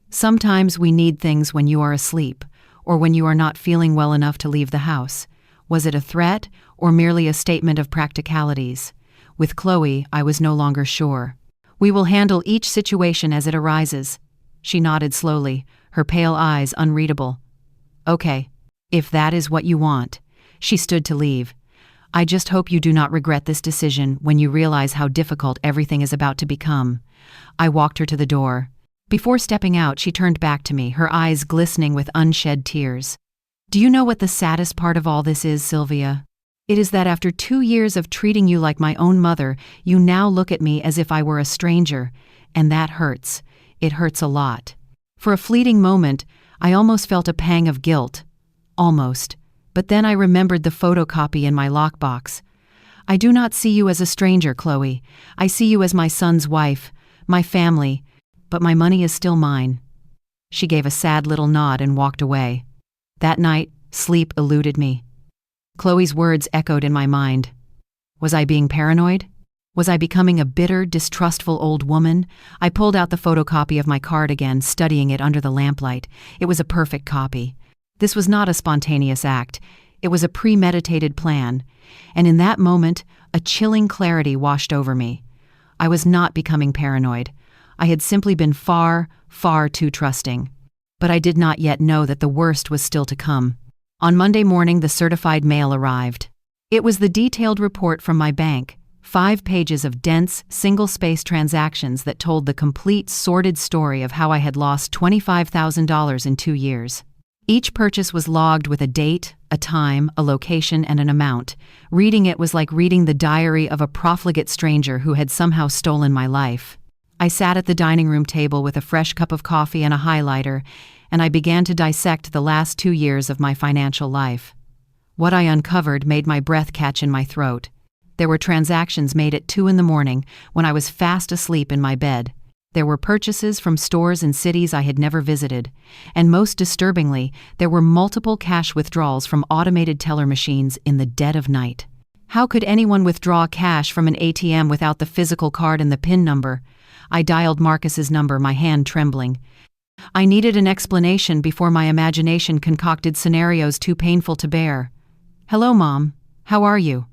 Sometimes we need things when you are asleep, or when you are not feeling well enough to leave the house. Was it a threat, or merely a statement of practicalities? With Chloe, I was no longer sure. We will handle each situation as it arises." She nodded slowly, her pale eyes unreadable. "Okay, if that is what you want." She stood to leave. "I just hope you do not regret this decision when you realize how difficult everything is about to become." I walked her to the door. Before stepping out, she turned back to me, her eyes glistening with unshed tears. "Do you know what the saddest part of all this is, Sylvia? It is that after 2 years of treating you like my own mother, you now look at me as if I were a stranger, and that hurts. It hurts a lot." For a fleeting moment, I almost felt a pang of guilt. Almost. But then I remembered the photocopy in my lockbox. "I do not see you as a stranger, Chloe. I see you as my son's wife, my family, but my money is still mine." She gave a sad little nod and walked away. That night, sleep eluded me. Chloe's words echoed in my mind. Was I being paranoid? Was I becoming a bitter, distrustful old woman? I pulled out the photocopy of my card again, studying it under the lamplight. It was a perfect copy. This was not a spontaneous act. It was a premeditated plan. And in that moment, a chilling clarity washed over me. I was not becoming paranoid. I had simply been far, far too trusting. But I did not yet know that the worst was still to come. On Monday morning, the certified mail arrived. It was the detailed report from my bank. 5 pages of dense, single-space transactions that told the complete, sordid story of how I had lost $25,000 in 2 years. Each purchase was logged with a date, a time, a location, and an amount. Reading it was like reading the diary of a profligate stranger who had somehow stolen my life. I sat at the dining room table with a fresh cup of coffee and a highlighter, and I began to dissect the last 2 years of my financial life. What I uncovered made my breath catch in my throat. There were transactions made at 2 a.m. when I was fast asleep in my bed. There were purchases from stores in cities I had never visited. And most disturbingly, there were multiple cash withdrawals from automated teller machines in the dead of night. How could anyone withdraw cash from an ATM without the physical card and the PIN number? I dialed Marcus's number, my hand trembling. I needed an explanation before my imagination concocted scenarios too painful to bear. "Hello, Mom. How are you?"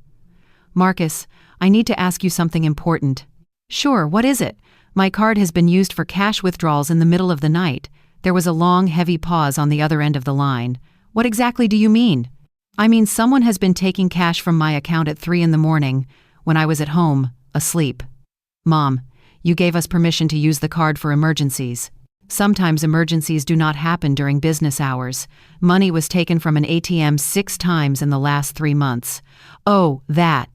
"Marcus, I need to ask you something important." "Sure, what is it?" "My card has been used for cash withdrawals in the middle of the night." There was a long, heavy pause on the other end of the line. "What exactly do you mean?" "I mean someone has been taking cash from my account at 3 a.m. when I was at home, asleep." Mom, you gave us permission to use the card for emergencies. Sometimes emergencies do not happen during business hours. Money was taken from an ATM 6 times in the last 3 months. Oh, that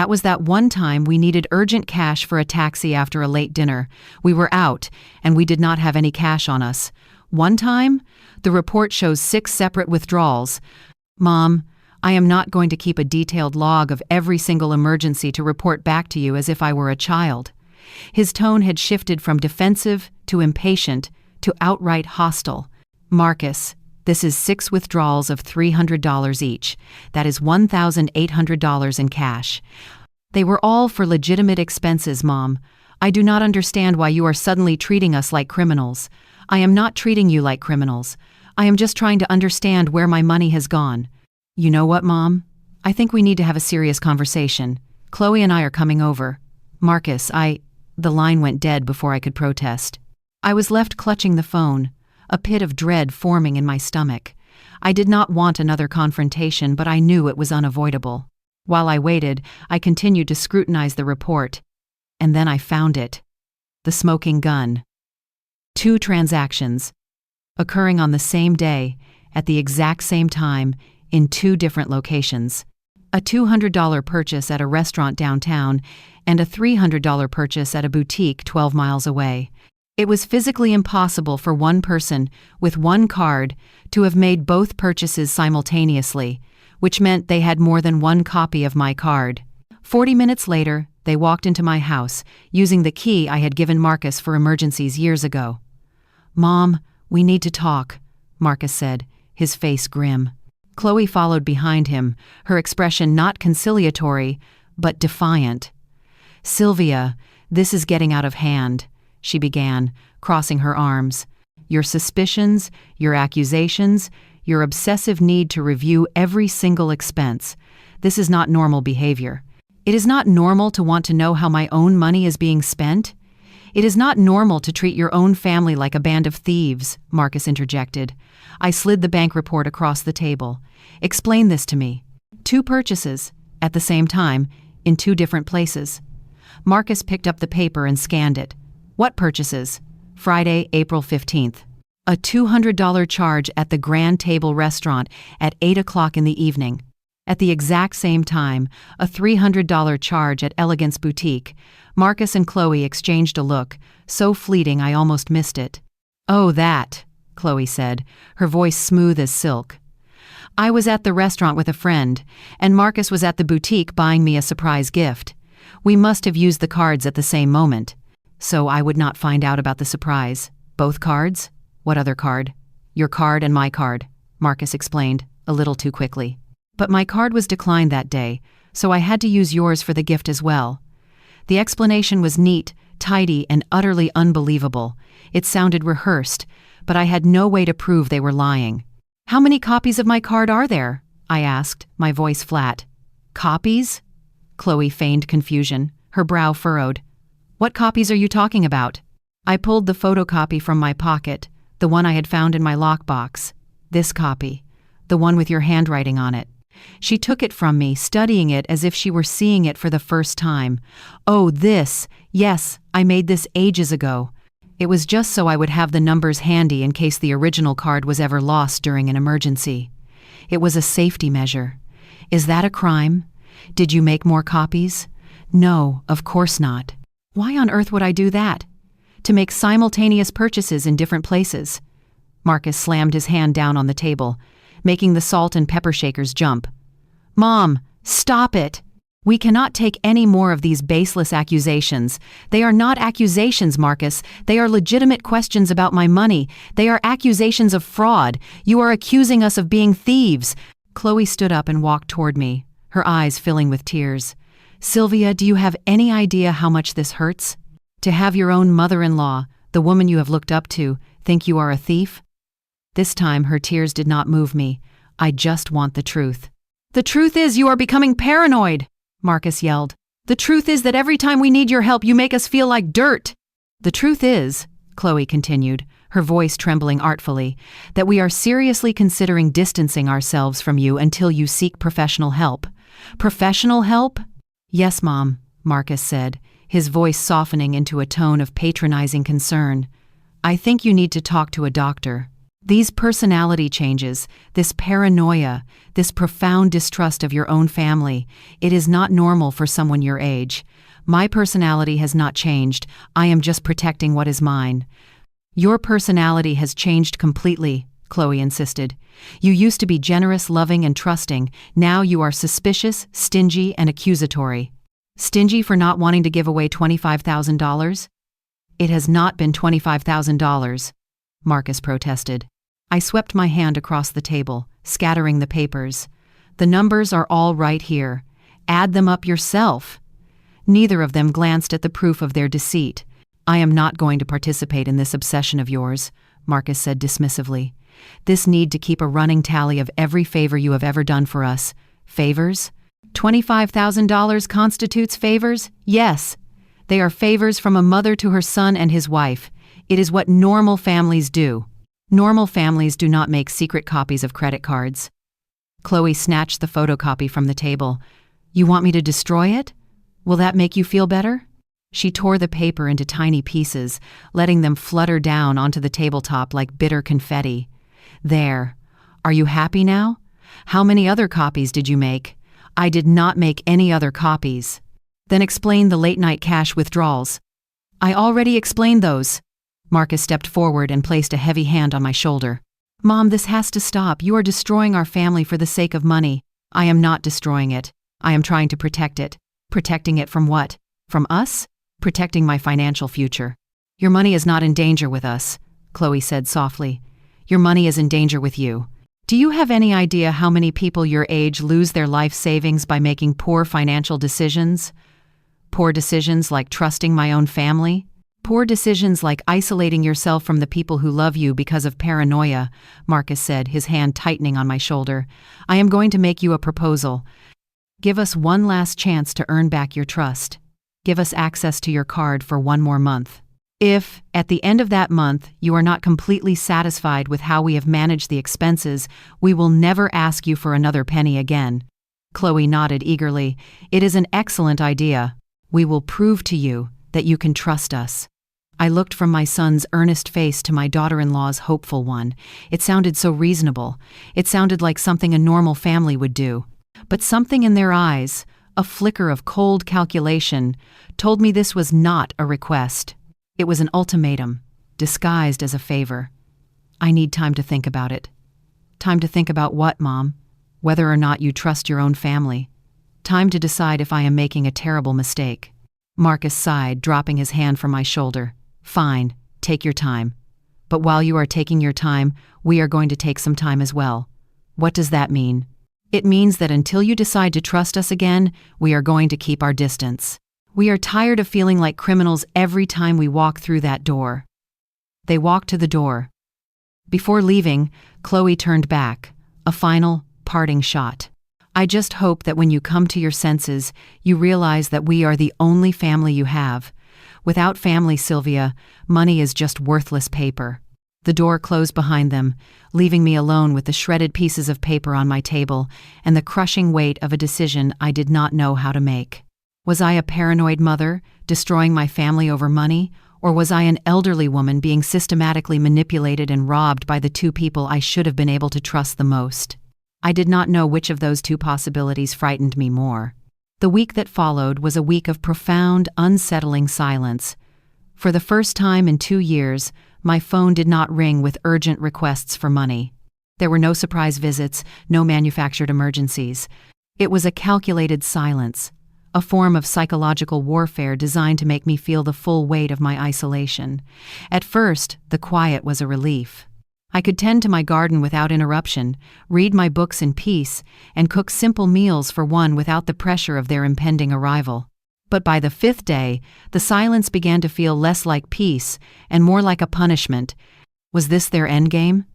was that one time we needed urgent cash for a taxi after a late dinner. We were out, and we did not have any cash on us. One time? The report shows 6 separate withdrawals. Mom, I am not going to keep a detailed log of every single emergency to report back to you as if I were a child. His tone had shifted from defensive to impatient to outright hostile. Marcus, this is 6 withdrawals of $300 each. That is $1,800 in cash. They were all for legitimate expenses, Mom. I do not understand why you are suddenly treating us like criminals. I am not treating you like criminals. I am just trying to understand where my money has gone. You know what, Mom? I think we need to have a serious conversation. Chloe and I are coming over. Marcus, The line went dead before I could protest. I was left clutching the phone, a pit of dread forming in my stomach. I did not want another confrontation, but I knew it was unavoidable. While I waited, I continued to scrutinize the report. And then I found it. The smoking gun. 2 transactions, occurring on the same day, at the exact same time, in 2 different locations. A $200 purchase at a restaurant downtown, and a $300 purchase at a boutique 12 miles away. It was physically impossible for one person, with one card, to have made both purchases simultaneously, which meant they had more than one copy of my card. 40 minutes later, they walked into my house, using the key I had given Marcus for emergencies years ago. Mom, we need to talk, Marcus said, his face grim. Chloe followed behind him, her expression not conciliatory, but defiant. Sylvia, this is getting out of hand, she began, crossing her arms. Your suspicions, your accusations, your obsessive need to review every single expense. This is not normal behavior. It is not normal to want to know how my own money is being spent. It is not normal to treat your own family like a band of thieves, Marcus interjected. I slid the bank report across the table. Explain this to me. 2 purchases, at the same time, in 2 different places. Marcus picked up the paper and scanned it. What purchases? Friday, April 15th. A $200 charge at the Grand Table restaurant at 8 o'clock in the evening. At the exact same time, a $300 charge at Elegance Boutique. Marcus and Chloe exchanged a look, so fleeting I almost missed it. Oh, that, Chloe said, her voice smooth as silk. I was at the restaurant with a friend, and Marcus was at the boutique buying me a surprise gift. We must have used the cards at the same moment. So I would not find out about the surprise. Both cards? What other card? Your card and my card, Marcus explained, a little too quickly. But my card was declined that day, so I had to use yours for the gift as well. The explanation was neat, tidy, and utterly unbelievable. It sounded rehearsed, but I had no way to prove they were lying. How many copies of my card are there? I asked, my voice flat. Copies? Chloe feigned confusion, her brow furrowed. What copies are you talking about? I pulled the photocopy from my pocket, the one I had found in my lockbox. This copy, the one with your handwriting on it. She took it from me, studying it as if she were seeing it for the first time. Oh, this! Yes, I made this ages ago. It was just so I would have the numbers handy in case the original card was ever lost during an emergency. It was a safety measure. Is that a crime? Did you make more copies? No, of course not. Why on earth would I do that? To make simultaneous purchases in different places. Marcus slammed his hand down on the table, making the salt and pepper shakers jump. Mom, stop it! We cannot take any more of these baseless accusations. They are not accusations, Marcus. They are legitimate questions about my money. They are accusations of fraud. You are accusing us of being thieves. Chloe stood up and walked toward me, her eyes filling with tears. Sylvia, do you have any idea how much this hurts? To have your own mother-in-law, the woman you have looked up to, think you are a thief? This time her tears did not move me. I just want the truth. The truth is you are becoming paranoid, Marcus yelled. The truth is that every time we need your help you make us feel like dirt. The truth is, Chloe continued, her voice trembling artfully, that we are seriously considering distancing ourselves from you until you seek professional help. Professional help? Yes, Mom, Marcus said, his voice softening into a tone of patronizing concern. "I think you need to talk to a doctor. These personality changes, this paranoia, this profound distrust of your own family, it is not normal for someone your age. My personality has not changed, I am just protecting what is mine." "Your personality has changed completely," Chloe insisted. "You used to be generous, loving, and trusting. Now you are suspicious, stingy, and accusatory." "Stingy for not wanting to give away $25,000? "It has not been $25,000, Marcus protested. I swept my hand across the table, scattering the papers. "The numbers are all right here. Add them up yourself." Neither of them glanced at the proof of their deceit. "I am not going to participate in this obsession of yours," Marcus said dismissively. "This need to keep a running tally of every favor you have ever done for us. Favors? $25,000 constitutes favors? Yes. They are favors from a mother to her son and his wife. It is what normal families do. Normal families do not make secret copies of credit cards." Chloe snatched the photocopy from the table. "You want me to destroy it? Will that make you feel better?" She tore the paper into tiny pieces, letting them flutter down onto the tabletop like bitter confetti. "There. Are you happy now? How many other copies did you make?" "I did not make any other copies." "Then explain the late-night cash withdrawals." "I already explained those." Marcus stepped forward and placed a heavy hand on my shoulder. "Mom, this has to stop. You are destroying our family for the sake of money." "I am not destroying it. I am trying to protect it." "Protecting it from what? From us?" "Protecting my financial future." "Your money is not in danger with us," Chloe said softly. "Your money is in danger with you. Do you have any idea how many people your age lose their life savings by making poor financial decisions? Poor decisions like trusting my own family? Poor decisions like isolating yourself from the people who love you because of paranoia," Marcus said, his hand tightening on my shoulder. "I am going to make you a proposal. Give us one last chance to earn back your trust. Give us access to your card for one more month. If, at the end of that month, you are not completely satisfied with how we have managed the expenses, we will never ask you for another penny again." Chloe nodded eagerly. "It is an excellent idea. We will prove to you that you can trust us." I looked from my son's earnest face to my daughter-in-law's hopeful one. It sounded so reasonable. It sounded like something a normal family would do. But something in their eyes, a flicker of cold calculation, told me this was not a request. It was an ultimatum, disguised as a favor. "I need time to think about it." "Time to think about what, Mom? Whether or not you trust your own family. Time to decide if I am making a terrible mistake." Marcus sighed, dropping his hand from my shoulder. "Fine, take your time. But while you are taking your time, we are going to take some time as well." "What does that mean?" "It means that until you decide to trust us again, we are going to keep our distance. We are tired of feeling like criminals every time we walk through that door." They walked to the door. Before leaving, Chloe turned back, a final, parting shot. "I just hope that when you come to your senses, you realize that we are the only family you have. Without family, Sylvia, money is just worthless paper." The door closed behind them, leaving me alone with the shredded pieces of paper on my table and the crushing weight of a decision I did not know how to make. Was I a paranoid mother, destroying my family over money, or was I an elderly woman being systematically manipulated and robbed by the two people I should have been able to trust the most? I did not know which of those two possibilities frightened me more. The week that followed was a week of profound, unsettling silence. For the first time in 2 years, my phone did not ring with urgent requests for money. There were no surprise visits, no manufactured emergencies. It was a calculated silence, a form of psychological warfare designed to make me feel the full weight of my isolation. At first, the quiet was a relief. I could tend to my garden without interruption, read my books in peace, and cook simple meals for one without the pressure of their impending arrival. But by the 5th day, the silence began to feel less like peace and more like a punishment. Was this their endgame?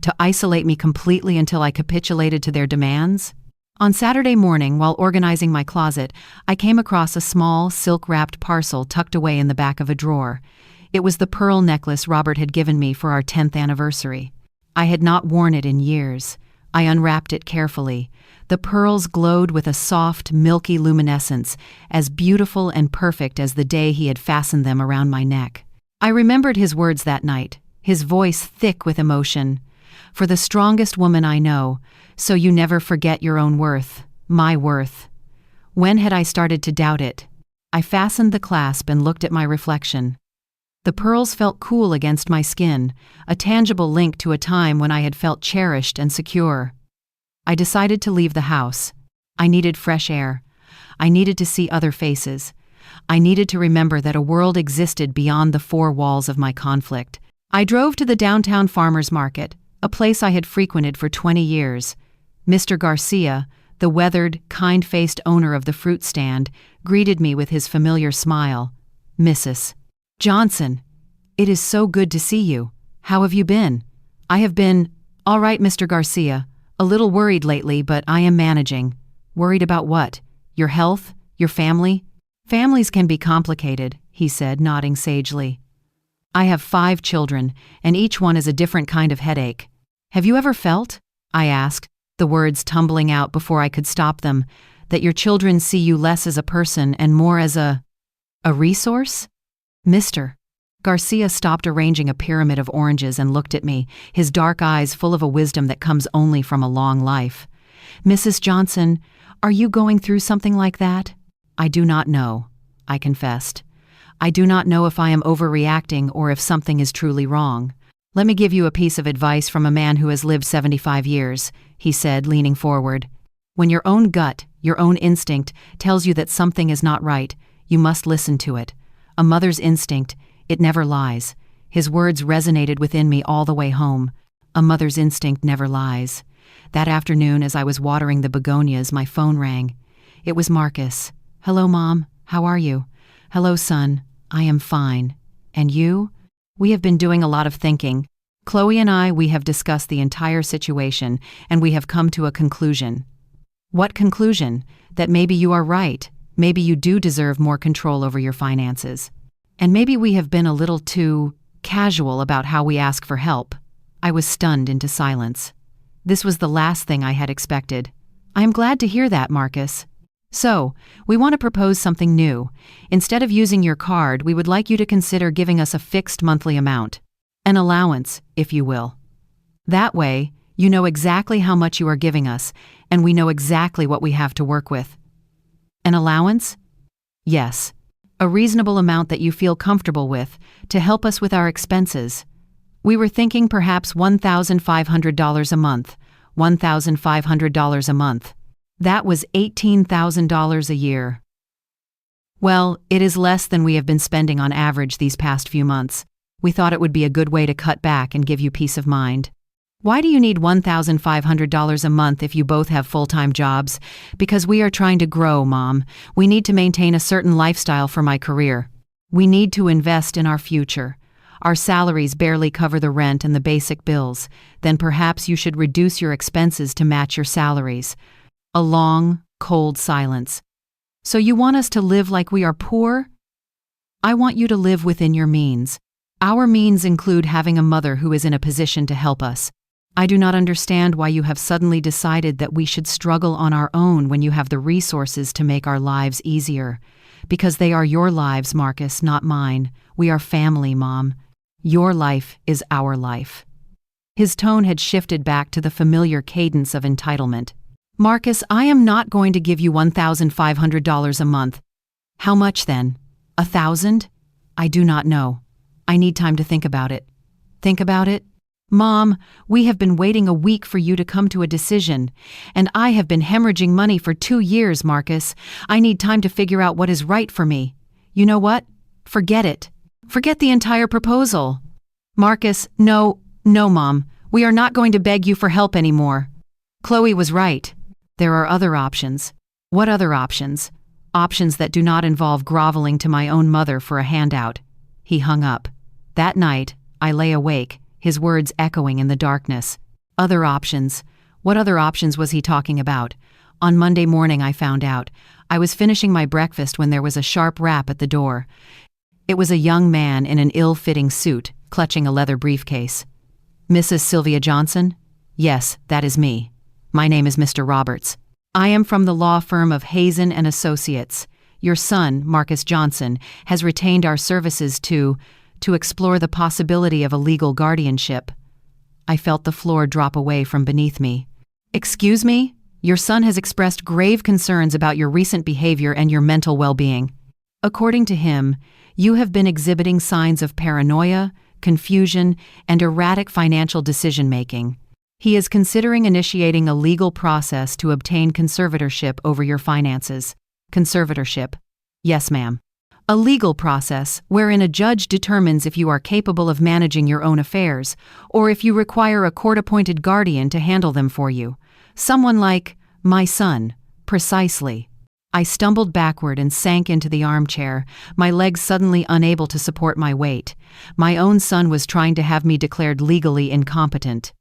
To isolate me completely until I capitulated to their demands? On Saturday morning, while organizing my closet, I came across a small, silk-wrapped parcel tucked away in the back of a drawer. It was the pearl necklace Robert had given me for our 10th anniversary. I had not worn it in years. I unwrapped it carefully. The pearls glowed with a soft, milky luminescence, as beautiful and perfect as the day he had fastened them around my neck. I remembered his words that night, his voice thick with emotion. "For the strongest woman I know, so you never forget your own worth, my worth." When had I started to doubt it? I fastened the clasp and looked at my reflection. The pearls felt cool against my skin, a tangible link to a time when I had felt cherished and secure. I decided to leave the house. I needed fresh air. I needed to see other faces. I needed to remember that a world existed beyond the four walls of my conflict. I drove to the downtown farmers market, a place I had frequented for 20 years. Mr. Garcia, the weathered, kind-faced owner of the fruit stand, greeted me with his familiar smile. "Mrs. Johnson, it is so good to see you. How have you been?" "I have been all right, Mr. Garcia. A little worried lately, but I am managing." "Worried about what? Your health? Your family?" "Families can be complicated," he said, nodding sagely. "I have 5 children, and each one is a different kind of headache." "Have you ever felt?" I asked, the words tumbling out before I could stop them, "that your children see you less as a person and more as a resource?" "Mr. Garcia stopped arranging a pyramid of oranges and looked at me, his dark eyes full of a wisdom that comes only from a long life. "Mrs. Johnson, are you going through something like that?" "I do not know," I confessed. "I do not know if I am overreacting or if something is truly wrong. Let me give you a piece of advice from a man who has lived 75 years, he said, leaning forward. "When your own gut, your own instinct, tells you that something is not right, you must listen to it. A mother's instinct, it never lies." His words resonated within me all the way home. A mother's instinct never lies. That afternoon, as I was watering the begonias, my phone rang. It was Marcus. "Hello, Mom. How are you?" "Hello, son. I am fine. And you?" "We have been doing a lot of thinking. Chloe and we have discussed the entire situation, and we have come to a conclusion." "What conclusion?" "That maybe you are right. Maybe you do deserve more control over your finances. And maybe we have been a little too casual about how we ask for help." I was stunned into silence. This was the last thing I had expected. "I am glad to hear that, Marcus. So, we want to propose something new. Instead of using your card, we would like you to consider giving us a fixed monthly amount. An allowance, if you will. That way, you know exactly how much you are giving us, and we know exactly what we have to work with." "An allowance?" "Yes. A reasonable amount that you feel comfortable with, to help us with our expenses. We were thinking perhaps $1,500 a month. $1,500 a month. That was $18,000 a year. Well, it is less than we have been spending on average these past few months. We thought it would be a good way to cut back and give you peace of mind." "Why do you need $1,500 a month if you both have full-time jobs?" "Because we are trying to grow, Mom. We need to maintain a certain lifestyle for my career. We need to invest in our future. Our salaries barely cover the rent and the basic bills. Then perhaps you should reduce your expenses to match your salaries." A long, cold silence. "So you want us to live like we are poor?" "I want you to live within your means. Our means include having a mother who is in a position to help us. I do not understand why you have suddenly decided that we should struggle on our own when you have the resources to make our lives easier. Because they are your lives, Marcus, not mine. We are family, Mom. Your life is our life." His tone had shifted back to the familiar cadence of entitlement. "Marcus, I am not going to give you $1,500 a month." "How much then? 1,000? "I do not know. I need time to think about it." "Think about it?" "Mom, we have been waiting a week for you to come to a decision. And I have been hemorrhaging money for 2 years, Marcus. I need time to figure out what is right for me. You know what? Forget it. Forget the entire proposal." "Marcus, no, Mom. We are not going to beg you for help anymore." Chloe was right. There are other options. "What other options?" "Options that do not involve groveling to my own mother for a handout." He hung up. That night, I lay awake, his words echoing in the darkness. Other options. What other options was he talking about? On Monday morning, I found out. I was finishing my breakfast when there was a sharp rap at the door. It was a young man in an ill-fitting suit, clutching a leather briefcase. "Mrs. Sylvia Johnson?" "Yes, that is me." My name is Mr. Roberts. I am from the law firm of Hazen and Associates. Your son, Marcus Johnson, has retained our services to explore the possibility of a legal guardianship." I felt the floor drop away from beneath me. "Excuse me? Your son has expressed grave concerns about your recent behavior and your mental well-being. According to him, you have been exhibiting signs of paranoia, confusion, and erratic financial decision-making. He is considering initiating a legal process to obtain conservatorship over your finances." Conservatorship? Yes, ma'am. A legal process wherein a judge determines if you are capable of managing your own affairs, or if you require a court-appointed guardian to handle them for you. Someone like my son. Precisely. I stumbled backward and sank into the armchair, my legs suddenly unable to support my weight. My own son was trying to have me declared legally incompetent.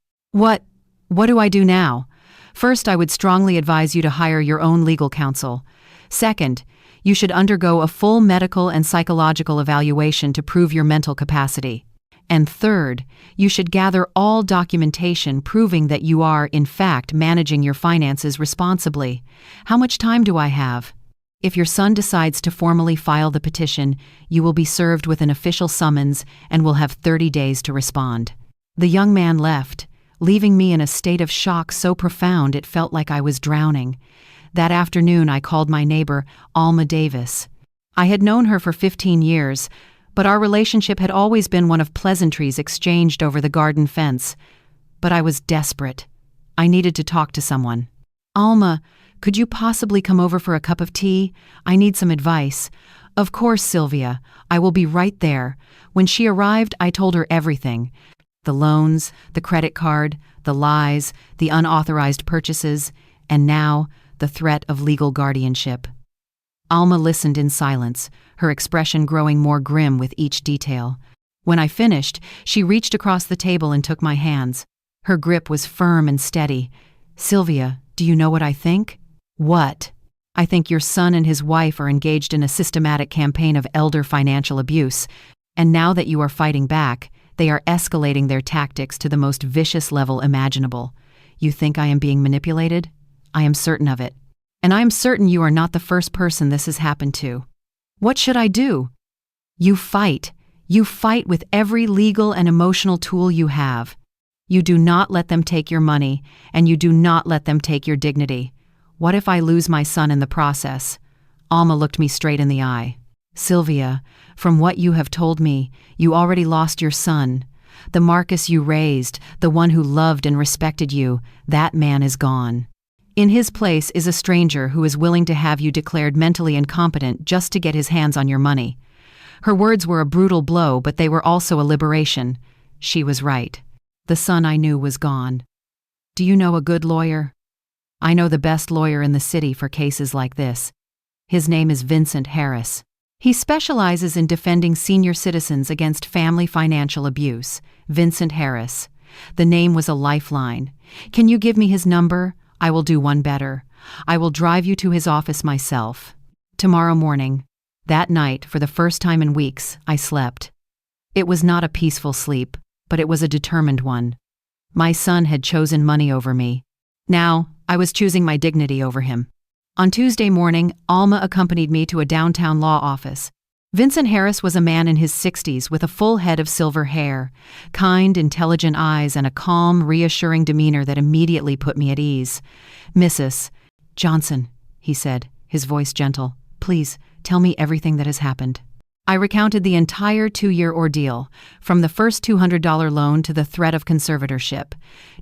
What do I do now? First, I would strongly advise you to hire your own legal counsel. Second, you should undergo a full medical and psychological evaluation to prove your mental capacity. And third, you should gather all documentation proving that you are, in fact, managing your finances responsibly. How much time do I have? If your son decides to formally file the petition, you will be served with an official summons and will have 30 days to respond." The young man left, leaving me in a state of shock so profound it felt like I was drowning. That afternoon I called my neighbor, Alma Davis. I had known her for 15 years, but our relationship had always been one of pleasantries exchanged over the garden fence. But I was desperate. I needed to talk to someone. "Alma, could you possibly come over for a cup of tea? I need some advice." "Of course, Sylvia. I will be right there." When she arrived, I told her everything. The loans, the credit card, the lies, the unauthorized purchases, and now the threat of legal guardianship. Alma listened in silence, her expression growing more grim with each detail. When I finished, she reached across the table and took my hands. Her grip was firm and steady. "Sylvia, do you know what I think?" "What?" "I think your son and his wife are engaged in a systematic campaign of elder financial abuse, and now that you are fighting back, they are escalating their tactics to the most vicious level imaginable. You think I am being manipulated? I am certain of it. And I am certain you are not the first person this has happened to. What should I do?" "You fight. You fight with every legal and emotional tool you have. You do not let them take your money, and you do not let them take your dignity. What if I lose my son in the process?" Alma looked me straight in the eye. "Sylvia, from what you have told me, you already lost your son. The Marcus you raised, the one who loved and respected you, that man is gone. In his place is a stranger who is willing to have you declared mentally incompetent just to get his hands on your money." Her words were a brutal blow, but they were also a liberation. She was right. The son I knew was gone. "Do you know a good lawyer?" "I know the best lawyer in the city for cases like this. His name is Vincent Harris. He specializes in defending senior citizens against family financial abuse." Vincent Harris. The name was a lifeline. "Can you give me his number? I will do one better. I will drive you to his office myself. Tomorrow morning." That night, for the first time in weeks, I slept. It was not a peaceful sleep, but it was a determined one. My son had chosen money over me. Now, I was choosing my dignity over him. On Tuesday morning, Alma accompanied me to a downtown law office. Vincent Harris was a man in his 60s with a full head of silver hair, kind, intelligent eyes, and a calm, reassuring demeanor that immediately put me at ease. "Mrs. Johnson," he said, his voice gentle, "please tell me everything that has happened." I recounted the entire 2-year ordeal, from the first $200 loan to the threat of conservatorship.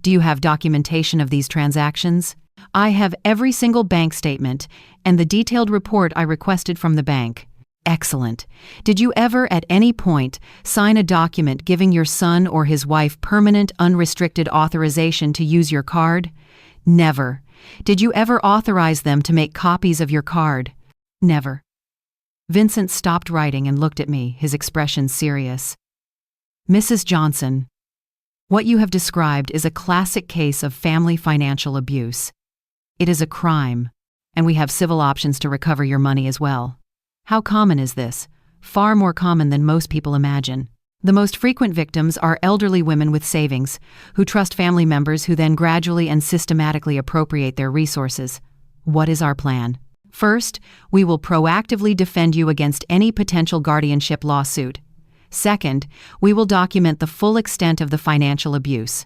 "Do you have documentation of these transactions?" "I have every single bank statement and the detailed report I requested from the bank." "Excellent. Did you ever, at any point, sign a document giving your son or his wife permanent, unrestricted authorization to use your card?" "Never." "Did you ever authorize them to make copies of your card?" "Never." Vincent stopped writing and looked at me, his expression serious. "Mrs. Johnson, what you have described is a classic case of family financial abuse. It is a crime, and we have civil options to recover your money as well. How common is this? Far more common than most people imagine. The most frequent victims are elderly women with savings, who trust family members who then gradually and systematically appropriate their resources. What is our plan? First, we will proactively defend you against any potential guardianship lawsuit. Second, we will document the full extent of the financial abuse.